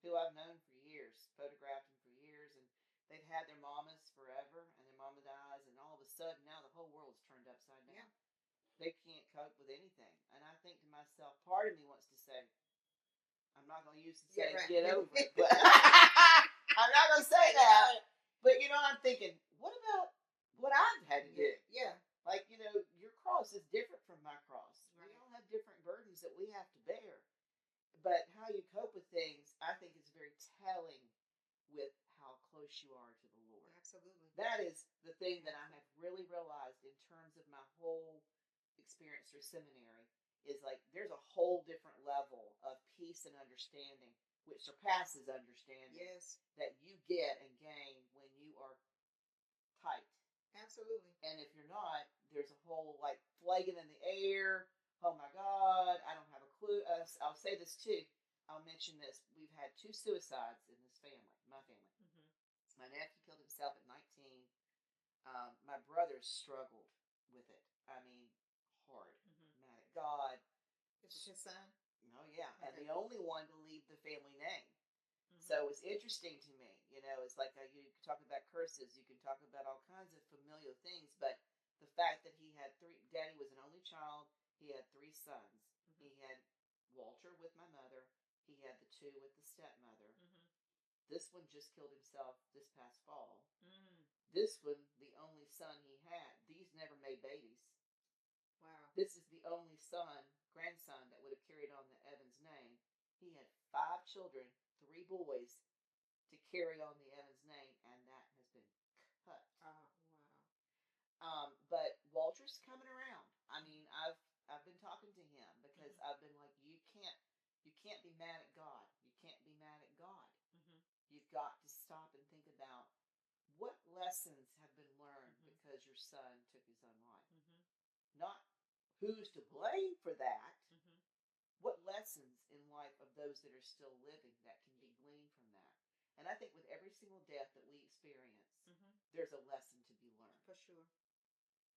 [SPEAKER 2] Mm-hmm.
[SPEAKER 1] who I've known for years, photographed them for years, and they've had their mamas forever, and their mama dies, and all of a sudden now the whole world's turned upside
[SPEAKER 2] Yeah.
[SPEAKER 1] down. They can't cope with anything, and I think to myself, part of me wants to say, I'm not gonna use the saying
[SPEAKER 2] Right.
[SPEAKER 1] "get over it," but I'm not gonna say that. But I'm thinking, what about what I've had to do?
[SPEAKER 2] Yeah.
[SPEAKER 1] Like, your cross is different from my cross.
[SPEAKER 2] Right.
[SPEAKER 1] We all have different burdens that we have to bear. But how you cope with things, I think, is very telling with how close you are to the Lord.
[SPEAKER 2] Absolutely.
[SPEAKER 1] That is the thing that I have really realized in terms of my whole experience through seminary is like there's a whole different level of peace and understanding, which surpasses understanding,
[SPEAKER 2] Yes.
[SPEAKER 1] that you get and gain when you are tight.
[SPEAKER 2] Absolutely.
[SPEAKER 1] And if you're not, there's a whole like flagging in the air. Oh my God, I don't have a clue. I'll say this too. I'll mention this. We've had 2 suicides in this family, my family.
[SPEAKER 2] Mm-hmm.
[SPEAKER 1] My nephew killed himself at 19. My brothers struggled with it. I mean, hard.
[SPEAKER 2] Mm-hmm.
[SPEAKER 1] Mad at God.
[SPEAKER 2] This is his son?
[SPEAKER 1] Oh, yeah.
[SPEAKER 2] Okay.
[SPEAKER 1] And the only one to leave the family name.
[SPEAKER 2] Mm-hmm.
[SPEAKER 1] So it's interesting to me. It's like you can talk about curses, you can talk about all kinds of familial things, but the fact that he had 3, Daddy was an only child, he had 3 sons. Mm-hmm. He had Walter with my mother, he had the 2 with the stepmother. Mm-hmm. This one just killed himself this past fall. Mm. This one, the only son he had, these never made babies.
[SPEAKER 2] Wow.
[SPEAKER 1] This is the only grandson that would have carried on the Evans name. He had 5 children, 3 boys, to carry on the Evans name, and that has been cut.
[SPEAKER 2] Oh, wow.
[SPEAKER 1] But Walter's coming around. I mean, I've been talking to him because mm-hmm. I've been like, you can't be mad at God. You can't be mad at God. Mm-hmm. You've got to stop and think about what lessons have been learned mm-hmm. because your son took his own life. Mm-hmm. Not who's to blame for that. Mm-hmm. What lessons in life of those that are still living that can be gleaned from that? And I think with every single death that we experience, mm-hmm. there's a lesson to be learned.
[SPEAKER 2] For sure.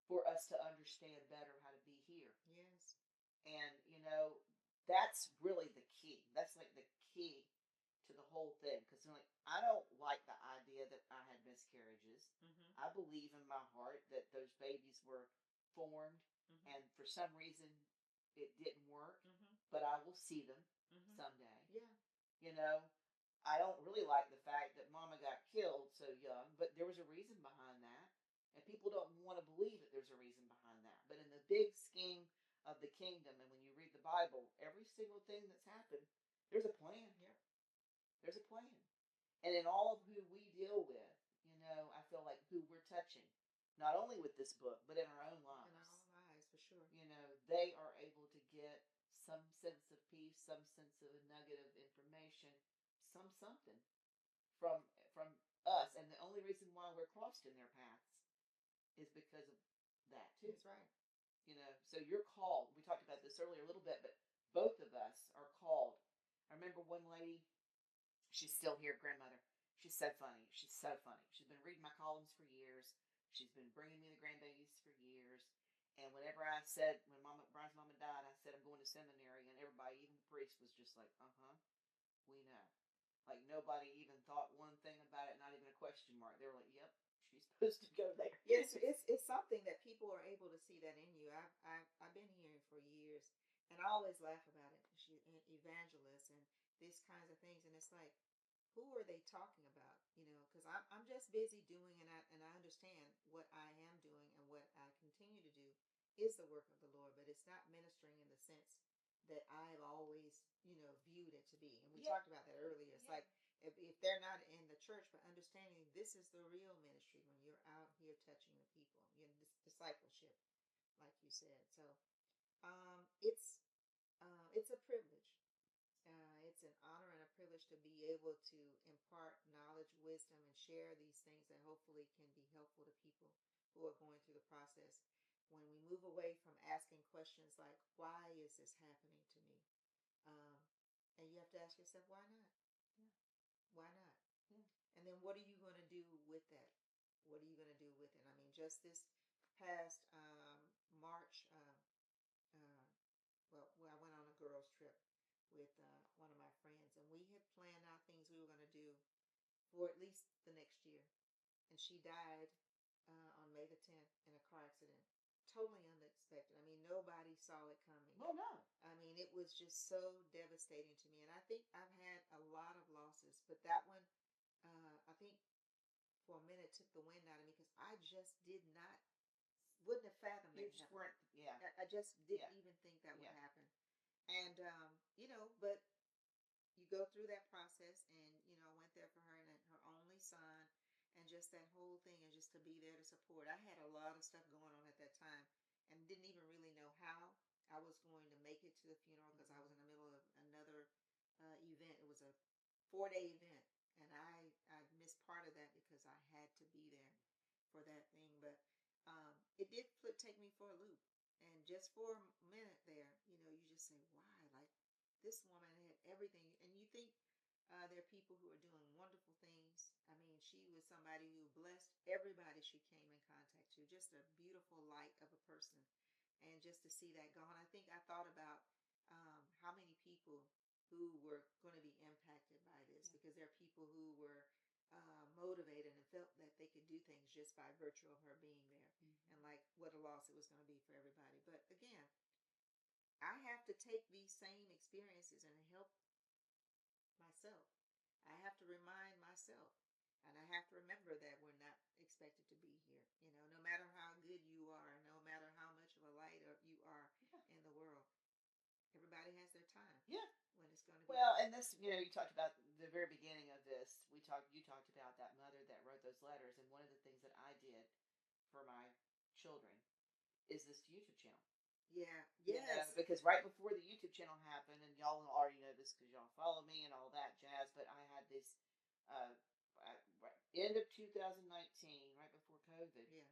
[SPEAKER 1] For us to understand better how to be here.
[SPEAKER 2] Yes.
[SPEAKER 1] And, that's really the key. That's like the key to the whole thing. Because I don't like the idea that I had miscarriages. Mm-hmm. I believe in my heart that those babies were formed, mm-hmm. and for some reason it didn't work. Mm-hmm. But I will see them mm-hmm. someday. Yeah. I don't really like the fact that Mama got killed so young, but there was a reason behind that. And people don't want to believe that there's a reason behind that. But in the big scheme of the kingdom, and when you read the Bible, every single thing that's happened, there's a plan here. There's a plan. And in all of who we deal with, I feel like who we're touching, not only with this book, but in our own lives.
[SPEAKER 2] In our own lives, for sure.
[SPEAKER 1] They are able to get some sense of peace, some sense of a nugget of information, something from us. And the only reason why we're crossed in their paths is because of that too.
[SPEAKER 2] That's right.
[SPEAKER 1] So you're called. We talked about this earlier a little bit, but both of us are called. I remember one lady, she's still here, grandmother. She's so funny. She's so funny. She's been reading my columns for years. She's been bringing me the grandbabies for years. And whenever I said, when Brian's mama died, I said I'm going to seminary, and everybody, even the priest, was just like, we know. Like nobody even thought one thing about it, not even a question mark. They were like, yep, she's supposed to go there.
[SPEAKER 2] Yes, it's something that people are able to see that in you. I've been hearing for years, and I always laugh about it. She's an evangelist and these kinds of things, and it's like, who are they talking about? Because I'm just busy doing, and I understand what I am doing and what I continue to do is the work of the Lord, but it's not ministering in the sense that I've always, viewed it to be. And we talked about that earlier. It's like if they're not in the church, but understanding this is the real ministry when you're out here touching the people, discipleship, like you said. So um, it's it's a privilege. It's an honor and a privilege to be able to impart knowledge, wisdom, and share these things that hopefully can be helpful to people who are going through the process. When we move away from asking questions like, why is this happening to me? Um, and you have to ask yourself, why not?
[SPEAKER 1] Yeah.
[SPEAKER 2] Why not?
[SPEAKER 1] Yeah.
[SPEAKER 2] And then what are you going to do with that? What are you going to do with it? I mean, just this past March, uh, well, I went on a girls' trip with one of my friends, and we had planned out things we were going to do for at least the next year. And she died on May the 10th in a car accident. Totally unexpected. I mean, nobody saw it coming.
[SPEAKER 1] Well, no.
[SPEAKER 2] I mean, it was just so devastating to me. And I think I've had a lot of losses, but that one, I think for a minute took the wind out of me because I just wouldn't have fathomed
[SPEAKER 1] You
[SPEAKER 2] that
[SPEAKER 1] just
[SPEAKER 2] happening.
[SPEAKER 1] weren't, yeah.
[SPEAKER 2] I just didn't
[SPEAKER 1] Yeah.
[SPEAKER 2] even think that would
[SPEAKER 1] Yeah.
[SPEAKER 2] happen. And, but you go through that process, and I went there for her and her only son, and just that whole thing, and just to be there to support. I had a lot of stuff going on at that time, and didn't even really know how I was going to make it to the funeral because I was in the middle of another event. It was a 4-day event, and I missed part of that because I had to be there for that thing. But it did take me for a loop, and just for a minute there, you just say, why? Like, this woman had everything, and you think there are people who are doing wonderful things. I mean, she was somebody who blessed everybody she came in contact to, just a beautiful light of a person. And just to see that gone, I think I thought about how many people who were going to be impacted by this, because there are people who were motivated and felt that they could do things just by virtue of her being there. And like, what a loss it was going to be for everybody. But again, I have to take these same experiences and help myself. I have to remind myself, and I have to remember that we're not expected to be here. No matter how good you are, no matter how much of a light you are in the world, everybody has their time.
[SPEAKER 1] Yeah.
[SPEAKER 2] When it's going to be.
[SPEAKER 1] Well, and this, you talked about the very beginning of this. You talked about that mother that wrote those letters, and one of the things that I did for my children is this YouTube channel.
[SPEAKER 2] Yeah. Yes.
[SPEAKER 1] Because right before the YouTube channel happened, and y'all already know this because y'all follow me and all that jazz, but I had this end of 2019, right before COVID.
[SPEAKER 2] Yeah.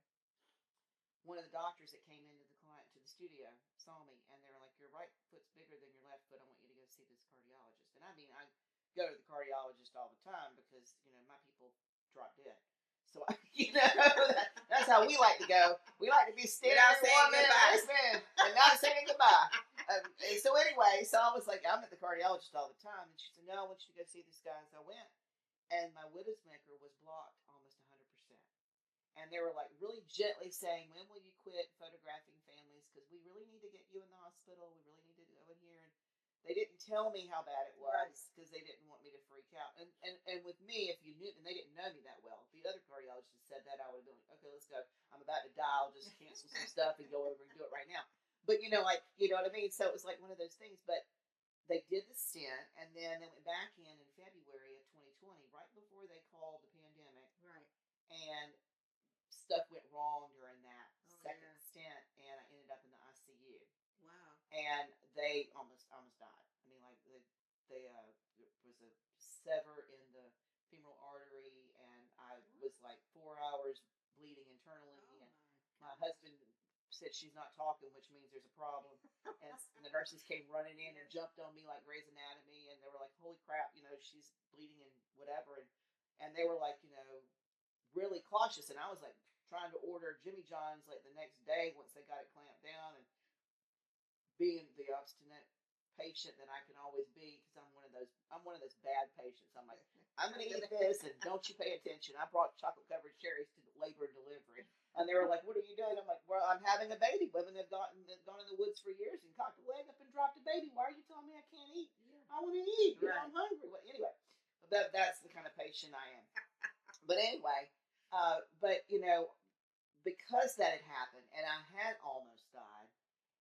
[SPEAKER 1] One of the doctors that came into the studio saw me, and they were like, "Your right foot's bigger than your left foot. I want you to go see this cardiologist." And I mean, I go to the cardiologist all the time because my people drop dead. So that's how we like to go. We like to be standing out saying goodbye and not saying goodbye. And so anyway, so I was like, I'm at the cardiologist all the time, and she said, "No, I want you to go see this guy." So I went, and my widow's maker was blocked almost 100%. And they were like really gently saying, "When will you quit photographing families? Because we really need to get you in the hospital. We really need to go in here." And they didn't tell me how bad it was because they didn't want me to freak out. And with me, if you knew, and they didn't know me that well. If the other cardiologist had said that, I would have been like, "Okay, let's go. I'm about to die. I'll just cancel some stuff and go over and do it right now." But you know what I mean? So it was like one of those things. But they did the stint, and then they went back in February of 2020, right before they called the pandemic.
[SPEAKER 2] Right.
[SPEAKER 1] And stuff went wrong during that second stint, and I ended up in the ICU.
[SPEAKER 2] Wow.
[SPEAKER 1] And they almost died. I mean, like they there was a sever in the femoral artery, and I was like 4 hours bleeding internally.
[SPEAKER 2] Oh,
[SPEAKER 1] and my husband said, "She's not talking," which means there's a problem. And the nurses came running in and jumped on me like Grey's Anatomy, and they were like, "Holy crap, she's bleeding and whatever." And they were like, really cautious. And I was like trying to order Jimmy John's like the next day once they got it clamped down, and being the obstinate patient that I can always be, because I'm one of those bad patients. I'm like, "I'm gonna eat this, and don't you pay attention." I brought chocolate covered cherries to labor and delivery, and they were like, "What are you doing?" I'm like, "Well, I'm having a baby. Women have gone in the woods for years and cocked a leg up and dropped a baby. Why are you telling me I can't eat? I want to eat.
[SPEAKER 2] Right.
[SPEAKER 1] I'm hungry." Well, anyway, that's the kind of patient I am. But anyway, because that had happened, and I had almost died,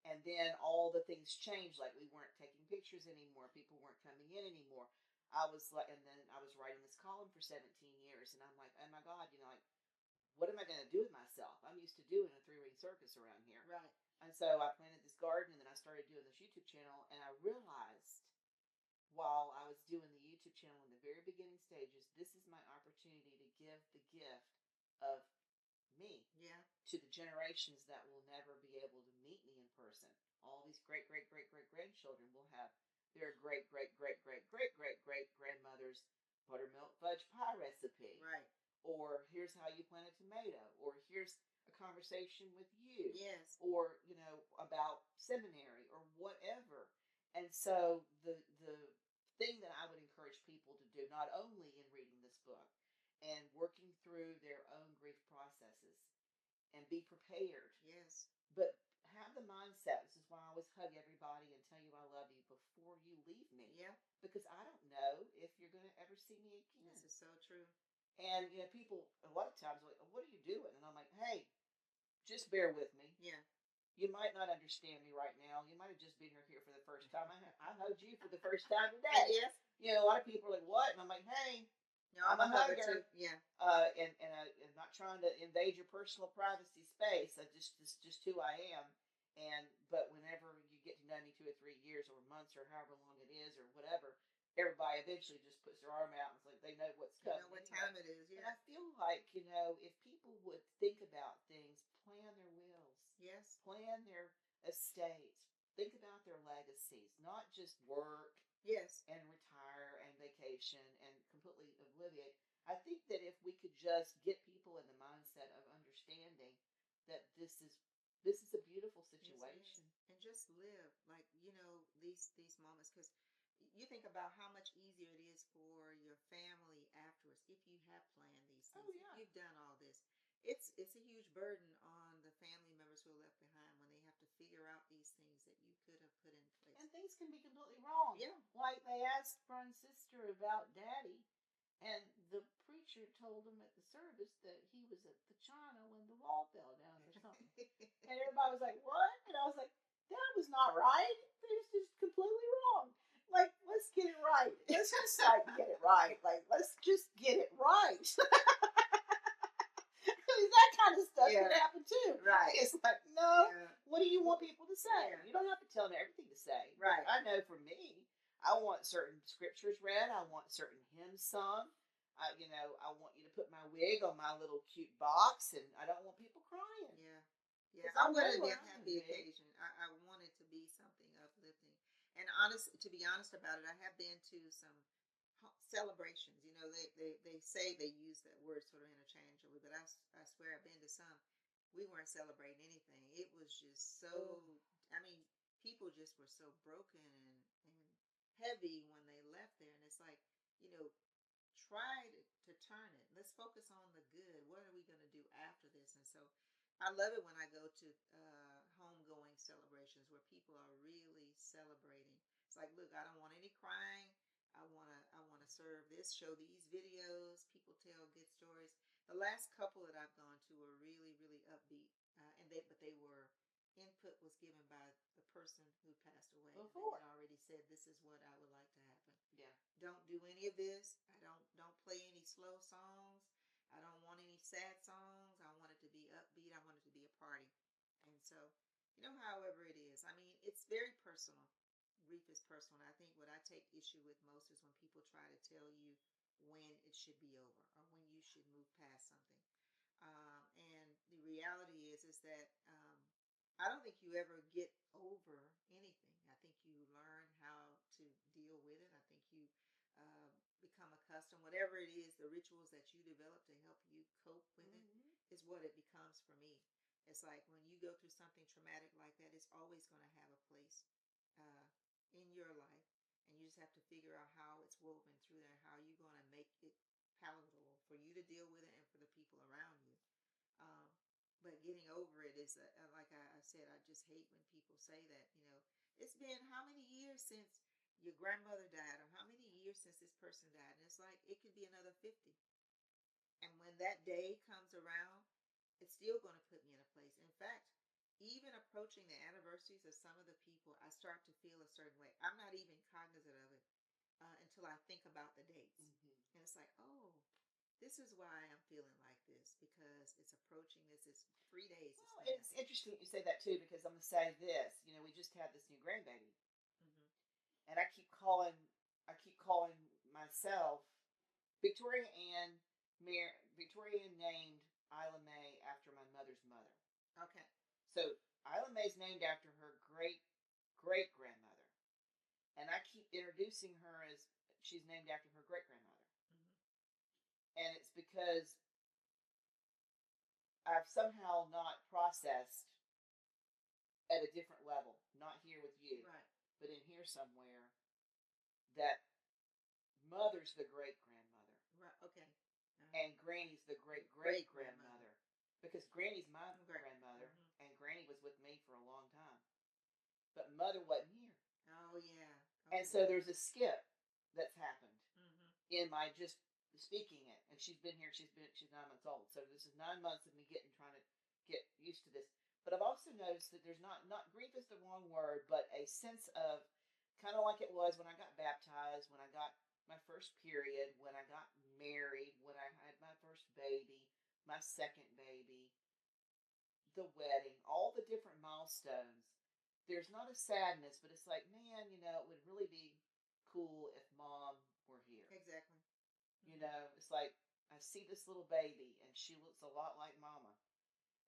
[SPEAKER 1] and then all the things changed. Like, we weren't taking pictures anymore. People weren't coming in anymore. I was like, and then I was writing this column for 17 years, and I'm like, oh my God, like, what am I going to do with myself? I'm used to doing a three-ring circus around here.
[SPEAKER 2] Right.
[SPEAKER 1] And so I planted this garden, and then I started doing this YouTube channel, and I realized while I was doing the YouTube channel in the very beginning stages, this is my opportunity to give the gift of me
[SPEAKER 2] Yeah.
[SPEAKER 1] to the generations that will never be able to meet me in person. All these great, great, great, great grandchildren will have their great, great, great, great, great, great, great grandmother's buttermilk fudge pie recipe.
[SPEAKER 2] Right.
[SPEAKER 1] Or here's how you plant a tomato. Or here's a conversation with you.
[SPEAKER 2] Yes.
[SPEAKER 1] Or, about seminary or whatever. And so the thing that I would encourage people to do, not only in reading this book and working through their own grief processes and be prepared,
[SPEAKER 2] Yes.
[SPEAKER 1] but have the mindset. This is why I always hug everybody and tell you I love you before you leave me.
[SPEAKER 2] Yeah.
[SPEAKER 1] Because I don't know if you're going to ever see me again.
[SPEAKER 2] This is so true.
[SPEAKER 1] And, people a lot of times are like, what are you doing? And I'm like, hey, just bear with me.
[SPEAKER 2] Yeah.
[SPEAKER 1] You might not understand me right now. You might have just been here for the first time. I hugged you for the first time today.
[SPEAKER 2] Yes.
[SPEAKER 1] A lot of people are like, what? And I'm like, hey,
[SPEAKER 2] No,
[SPEAKER 1] I'm a hugger
[SPEAKER 2] too. Yeah.
[SPEAKER 1] And I'm not trying to invade your personal privacy space. It's just who I am. But whenever you get to know me 2 or 3 years or months or however long it is or whatever, everybody eventually just puts their arm out and it's like they know what's coming.
[SPEAKER 2] Know what time it is. Yeah.
[SPEAKER 1] And I feel like, if people would think about things, plan their wills.
[SPEAKER 2] Yes.
[SPEAKER 1] Plan their estates. Think about their legacies, not just work.
[SPEAKER 2] Yes.
[SPEAKER 1] And retire and vacation and completely obliviate. I think that if we could just get people in the mindset of understanding that this is a beautiful situation.
[SPEAKER 2] Yes, and just live like these moments, because you think about how much easier it is for your family afterwards if you have planned these things.
[SPEAKER 1] Oh, yeah.
[SPEAKER 2] If you've done all this, it's a huge burden on the family members who are left behind when they have to figure out these things that you could have put in place.
[SPEAKER 1] And things can be completely wrong.
[SPEAKER 2] Yeah.
[SPEAKER 1] Like they asked Brian's sister about Daddy, and the preacher told him at the service that he was at the China when the wall fell down or something. And everybody was like, what? And I was like, that was not right. It was just completely wrong. Like, let's get it right. Let's just get it right. Like, let's just get it right. That kind of stuff can happen too.
[SPEAKER 2] Right.
[SPEAKER 1] It's like, no, what do you want people to say?
[SPEAKER 2] Yeah.
[SPEAKER 1] You don't have to tell them everything to say.
[SPEAKER 2] Right.
[SPEAKER 1] I know for me, I want certain scriptures read. I want certain hymns sung. I want you to put my wig on my little cute box, and I don't want people crying.
[SPEAKER 2] Yeah. Yeah. I want it to be a happy
[SPEAKER 1] big
[SPEAKER 2] occasion. I want it to be something uplifting. And to be honest about it, I have been to some celebrations. They say they use that word sort of interchangeably, but I swear I've been to some. We weren't celebrating anything. It was just so, people just were so broken and heavy when they left there. And it's like, try to turn it. Let's focus on the good. What are we going to do after this? And so I love it when I go to homegoing celebrations where people are really celebrating. It's like, look, I don't want any crying. I want to serve this, show these videos. People tell good stories. The last couple that I've gone to were really, really upbeat, but they were input was given by the person who passed away.
[SPEAKER 1] Before.
[SPEAKER 2] They already said, this is what I would like to happen.
[SPEAKER 1] Yeah.
[SPEAKER 2] Don't do any of this. I don't play any slow songs. I don't want any sad songs. I want it to be upbeat. I want it to be a party. And so, however it is. It's very personal. Grief is personal. And I think what I take issue with most is when people try to tell you when it should be over or when you should move past something. And the reality is that I don't think you ever get over anything. I think you learn how to deal with it. I think you become accustomed. Whatever it is, the rituals that you develop to help you cope with it is what it becomes for me. It's like when you go through something traumatic like that, it's always going to have a place in your life. And you just have to figure out how it's woven through there, how you're going to make it palatable for you to deal with it and for the people around you. But getting over it is, like I said, I just hate when people say that, it's been how many years since your grandmother died or how many years since this person died. And it's like, it could be another 50. And when that day comes around, it's still going to put me in a place. In fact, even approaching the anniversaries of some of the people, I start to feel a certain way. I'm not even cognizant of it until I think about the dates.
[SPEAKER 1] Mm-hmm.
[SPEAKER 2] And it's like, oh, this is why I'm feeling like this, because it's approaching. This is 3 days. It's
[SPEAKER 1] Well,
[SPEAKER 2] going to
[SPEAKER 1] it's
[SPEAKER 2] happen.
[SPEAKER 1] interesting that you say that too, because I'm gonna say this. You know, we just had this new grandbaby,
[SPEAKER 2] Mm-hmm.
[SPEAKER 1] and I keep calling myself Victoria Ann. Victoria Ann named Isla Mae after my mother's mother.
[SPEAKER 2] Okay.
[SPEAKER 1] So Isla Mae's named after her great great grandmother, and I keep introducing her as she's named after her great grandmother,
[SPEAKER 2] Mm-hmm.
[SPEAKER 1] and it's because I've somehow not processed at a different level, not here with you,
[SPEAKER 2] Right.
[SPEAKER 1] but in here somewhere, that mother's the great grandmother
[SPEAKER 2] Right. Okay.
[SPEAKER 1] and granny's the great great
[SPEAKER 2] Great grandmother.
[SPEAKER 1] grandmother. Because granny's my
[SPEAKER 2] Great.
[SPEAKER 1] grandmother
[SPEAKER 2] Mm-hmm.
[SPEAKER 1] and granny was with me for a long time. But mother wasn't here.
[SPEAKER 2] Oh yeah.
[SPEAKER 1] And
[SPEAKER 2] Okay.
[SPEAKER 1] so there's a skip that's happened
[SPEAKER 2] Mm-hmm.
[SPEAKER 1] in my just speaking it. And she's been here, she's 9 months old. So this is 9 months of me trying to get used to this. But I've also noticed that there's not grief is the wrong word, but a sense of kind of like it was when I got baptized, when I got my first period, when I got married, when I had my first baby, my second baby, the wedding, all the different milestones. There's not a sadness, but it's like, man, it would really be cool if mom were here.
[SPEAKER 2] Exactly.
[SPEAKER 1] You
[SPEAKER 2] Mm-hmm.
[SPEAKER 1] know, it's like I see this little baby and she looks a lot like mama.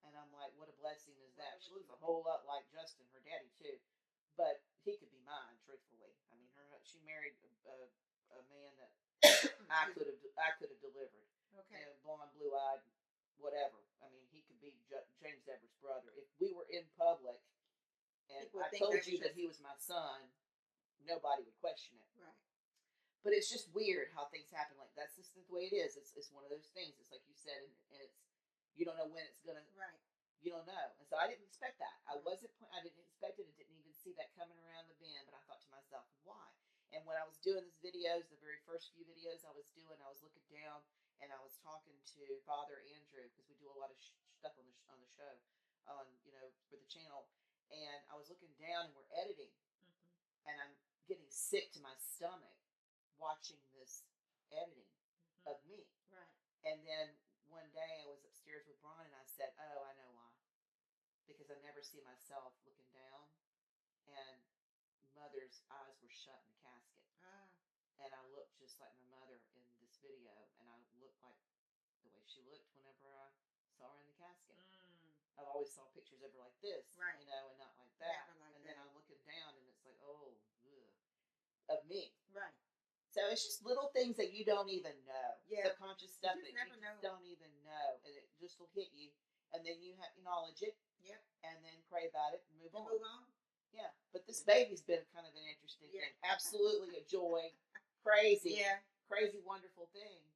[SPEAKER 1] And I'm like, what a blessing is
[SPEAKER 2] Wonder
[SPEAKER 1] that?
[SPEAKER 2] what
[SPEAKER 1] She
[SPEAKER 2] she
[SPEAKER 1] looks a
[SPEAKER 2] would be.
[SPEAKER 1] whole lot like Justin, her daddy too, but he could be mine, truthfully. I mean, she married a man that
[SPEAKER 2] Excuse me.
[SPEAKER 1] I could have delivered.
[SPEAKER 2] Okay.
[SPEAKER 1] Blonde, blue eyed, whatever. I mean, he could be James Everett's brother. If we were in public and
[SPEAKER 2] People would
[SPEAKER 1] I
[SPEAKER 2] think
[SPEAKER 1] told
[SPEAKER 2] that
[SPEAKER 1] you
[SPEAKER 2] was
[SPEAKER 1] that
[SPEAKER 2] just
[SPEAKER 1] he was my son, nobody would question it.
[SPEAKER 2] right.
[SPEAKER 1] But it's just weird how things happen. Like that's just the way it is. It's one of those things. It's like you said, and it's you don't know when it's gonna.
[SPEAKER 2] Right.
[SPEAKER 1] You don't know, and so I didn't expect that. I
[SPEAKER 2] Right.
[SPEAKER 1] wasn't. I didn't expect it. I didn't even see that coming around the bend. But I thought to myself, why? And when I was doing these videos, the very first few videos I was doing, I was looking down and I was talking to Father Andrew because we do a lot of stuff on the show, on for the channel. And I was looking down and we're editing,
[SPEAKER 2] Mm-hmm.
[SPEAKER 1] and I'm getting sick to my stomach watching this editing
[SPEAKER 2] Mm-hmm.
[SPEAKER 1] of me.
[SPEAKER 2] Right.
[SPEAKER 1] And then one day I was upstairs with Brian and I said, "Oh, I know why. Because I never see myself looking down, and mother's eyes were shut in the casket,
[SPEAKER 2] Ah.
[SPEAKER 1] and I looked just like my mother in this video, and I looked like the way she looked whenever I saw her in the casket.
[SPEAKER 2] Mm.
[SPEAKER 1] I've always saw pictures of her like this,
[SPEAKER 2] Right.
[SPEAKER 1] and not like that.
[SPEAKER 2] Never like
[SPEAKER 1] And then
[SPEAKER 2] that.
[SPEAKER 1] I'm looking down, and it's like, oh, ugh, of me.
[SPEAKER 2] Right.
[SPEAKER 1] So it's just little things that you don't even know,
[SPEAKER 2] Yeah.
[SPEAKER 1] subconscious
[SPEAKER 2] You
[SPEAKER 1] stuff
[SPEAKER 2] just
[SPEAKER 1] that you
[SPEAKER 2] never
[SPEAKER 1] just
[SPEAKER 2] know.
[SPEAKER 1] don't even know, and it just will hit you, and then you have acknowledge it,
[SPEAKER 2] Yep.
[SPEAKER 1] and then pray about it and move
[SPEAKER 2] And
[SPEAKER 1] on.
[SPEAKER 2] move on.
[SPEAKER 1] Yeah, but this baby's been kind of an interesting
[SPEAKER 2] Yeah.
[SPEAKER 1] thing. Absolutely a joy, crazy,
[SPEAKER 2] Yeah.
[SPEAKER 1] crazy, wonderful thing.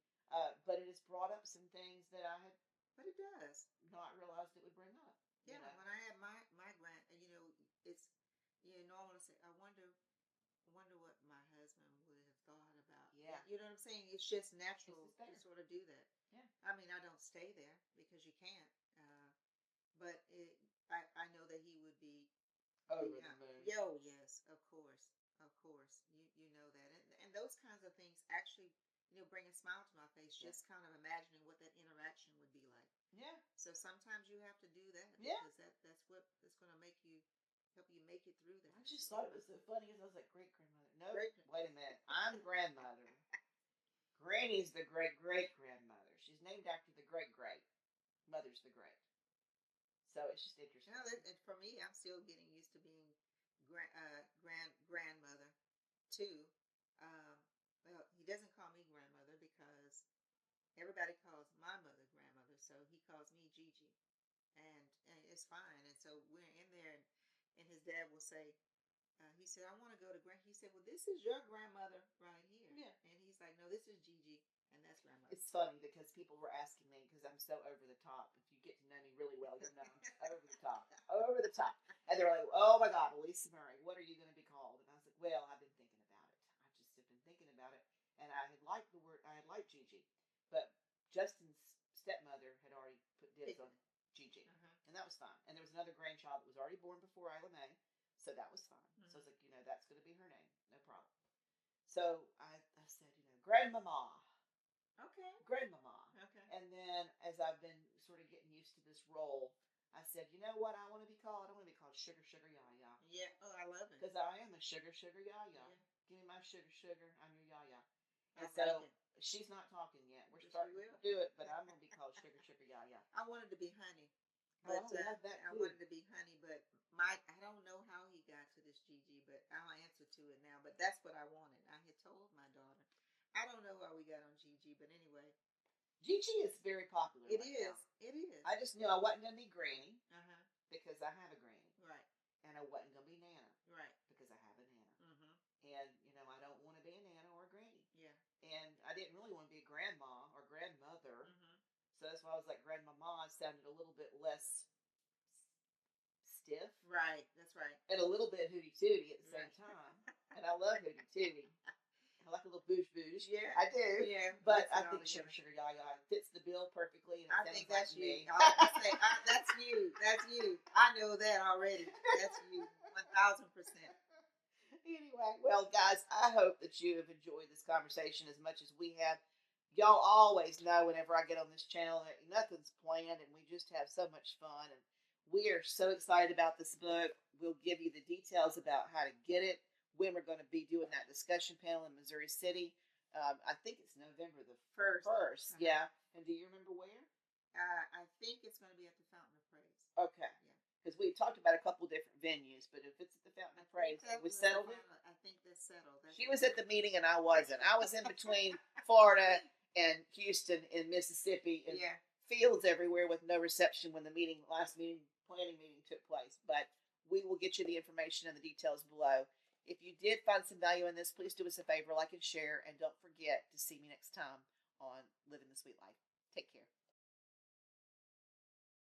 [SPEAKER 1] But it has brought up some things that I had
[SPEAKER 2] But it does.
[SPEAKER 1] not realized it would bring up.
[SPEAKER 2] Yeah. When I had my grand, it's normal to say, I wonder what my husband would have thought about.
[SPEAKER 1] Yeah,
[SPEAKER 2] You know what I'm saying? It's just
[SPEAKER 1] it's
[SPEAKER 2] natural
[SPEAKER 1] just
[SPEAKER 2] to
[SPEAKER 1] there.
[SPEAKER 2] sort of do that.
[SPEAKER 1] Yeah.
[SPEAKER 2] I mean, I don't stay there because you can't. But I know that he would be
[SPEAKER 1] Over the
[SPEAKER 2] yeah.
[SPEAKER 1] moon.
[SPEAKER 2] Yo, yes, of course. You know that, and those kinds of things actually bring a smile to my face.
[SPEAKER 1] Yeah.
[SPEAKER 2] Just kind of imagining what that interaction would be like.
[SPEAKER 1] Yeah.
[SPEAKER 2] So sometimes you have to do that
[SPEAKER 1] Yeah.
[SPEAKER 2] because that's going to help you make it through that.
[SPEAKER 1] I just thought it was so funny because I was like, great grandmother. No,
[SPEAKER 2] Great.
[SPEAKER 1] wait a minute. I'm grandmother. Granny's the great great grandmother. She's named after the great great. Mother's the great. So it's just interesting.
[SPEAKER 2] And for me, I'm still getting used to being grandmother too. Um, well, he doesn't call me grandmother because everybody calls my mother grandmother, so he calls me Gigi, and it's fine. And so we're in there, and his dad will say, he said, "I want to go to grand." He said, "Well, this is your grandmother right here,"
[SPEAKER 1] Yeah.
[SPEAKER 2] and he's like, "No, this is Gigi, and that's grandmother."
[SPEAKER 1] It's funny because people were asking me because I'm so over the top. If you get to know me really well, you'll know I'm over the top, over the top. And they're like, "Oh my God, Alisa Murray, what are you going to be called?" And I was like, "Well, I've been thinking about it. I just have been thinking about it, and I had liked the word. I had liked Gigi, but Justin's stepmother had already put dibs on Gigi, and that was fine. And there was another grandchild that was already born before Isla Mae, so that was fine. So I was like, that's going to be her name, no problem. So So I said, grandmama,
[SPEAKER 2] Okay.
[SPEAKER 1] grandmama.
[SPEAKER 2] Okay.
[SPEAKER 1] And then as I've been sort of getting used to this role, I said, you know what I want to be called? I want to be called Sugar Sugar Yaya.
[SPEAKER 2] Yeah. Oh, I love it.
[SPEAKER 1] Because I am a Sugar Sugar Yaya.
[SPEAKER 2] Yeah.
[SPEAKER 1] Give me my sugar sugar. I'm your Yaya.
[SPEAKER 2] I
[SPEAKER 1] And so
[SPEAKER 2] like it.
[SPEAKER 1] she's not talking yet. We're
[SPEAKER 2] Yes,
[SPEAKER 1] starting
[SPEAKER 2] you
[SPEAKER 1] to
[SPEAKER 2] will.
[SPEAKER 1] do it, but I'm going to be called Sugar Sugar Yaya.
[SPEAKER 2] I wanted to be Honey,
[SPEAKER 1] Oh,
[SPEAKER 2] but
[SPEAKER 1] I love that
[SPEAKER 2] I
[SPEAKER 1] too.
[SPEAKER 2] wanted to be Honey, but I don't know how he got to this Gigi, but I'll answer to it now. But that's what I wanted. I had told my daughter. I don't know how we got on Gigi, but anyway,
[SPEAKER 1] Gigi is very popular
[SPEAKER 2] it
[SPEAKER 1] right
[SPEAKER 2] is.
[SPEAKER 1] now.
[SPEAKER 2] It is.
[SPEAKER 1] I just knew I wasn't going to be Granny
[SPEAKER 2] Uh huh.
[SPEAKER 1] because I have a Granny.
[SPEAKER 2] Right.
[SPEAKER 1] And I wasn't going to be Nana
[SPEAKER 2] Right.
[SPEAKER 1] because I have a Nana.
[SPEAKER 2] Mhm.
[SPEAKER 1] And, I don't want to be a Nana or a Granny.
[SPEAKER 2] Yeah.
[SPEAKER 1] And I didn't really want to be a grandma or grandmother.
[SPEAKER 2] Mhm.
[SPEAKER 1] So that's why I was like, grandmama sounded a little bit less stiff
[SPEAKER 2] Right. That's right.
[SPEAKER 1] and a little bit hooty tooty at the same
[SPEAKER 2] Right.
[SPEAKER 1] time. And I love hooty tooty. I like a little boosh boosh.
[SPEAKER 2] Yeah.
[SPEAKER 1] I do.
[SPEAKER 2] Yeah.
[SPEAKER 1] But
[SPEAKER 2] Mix
[SPEAKER 1] I
[SPEAKER 2] it all
[SPEAKER 1] think
[SPEAKER 2] together.
[SPEAKER 1] Sugar Sugar Yaya fits the bill perfectly, and it
[SPEAKER 2] I
[SPEAKER 1] sounds
[SPEAKER 2] think
[SPEAKER 1] like
[SPEAKER 2] that's you.
[SPEAKER 1] me.
[SPEAKER 2] I was gonna say, that's you. That's you. I know that already. That's you. 1000%.
[SPEAKER 1] Anyway, well, guys, I hope that you have enjoyed this conversation as much as we have. Y'all always know whenever I get on this channel that nothing's planned and we just have so much fun. And we are so excited about this book. We'll give you the details about how to get it, when we're going to be doing that discussion panel in Missouri City. I think it's November the
[SPEAKER 2] First.
[SPEAKER 1] 1st. Yeah. And do you remember where?
[SPEAKER 2] I think it's going to be at the Fountain of Praise.
[SPEAKER 1] Okay.
[SPEAKER 2] Yeah.
[SPEAKER 1] Because we talked about a couple different venues, but if it's at the Fountain of Praise, we settled it.
[SPEAKER 2] I think that's settled.
[SPEAKER 1] She was at the meeting and I wasn't. I was in between Florida and Houston in Mississippi and
[SPEAKER 2] Yeah.
[SPEAKER 1] fields everywhere with no reception when the planning meeting took place. But we will get you the information and the details below. If you did find some value in this, please do us a favor, like and share, and don't forget to see me next time on Living the Sweet Life. Take care.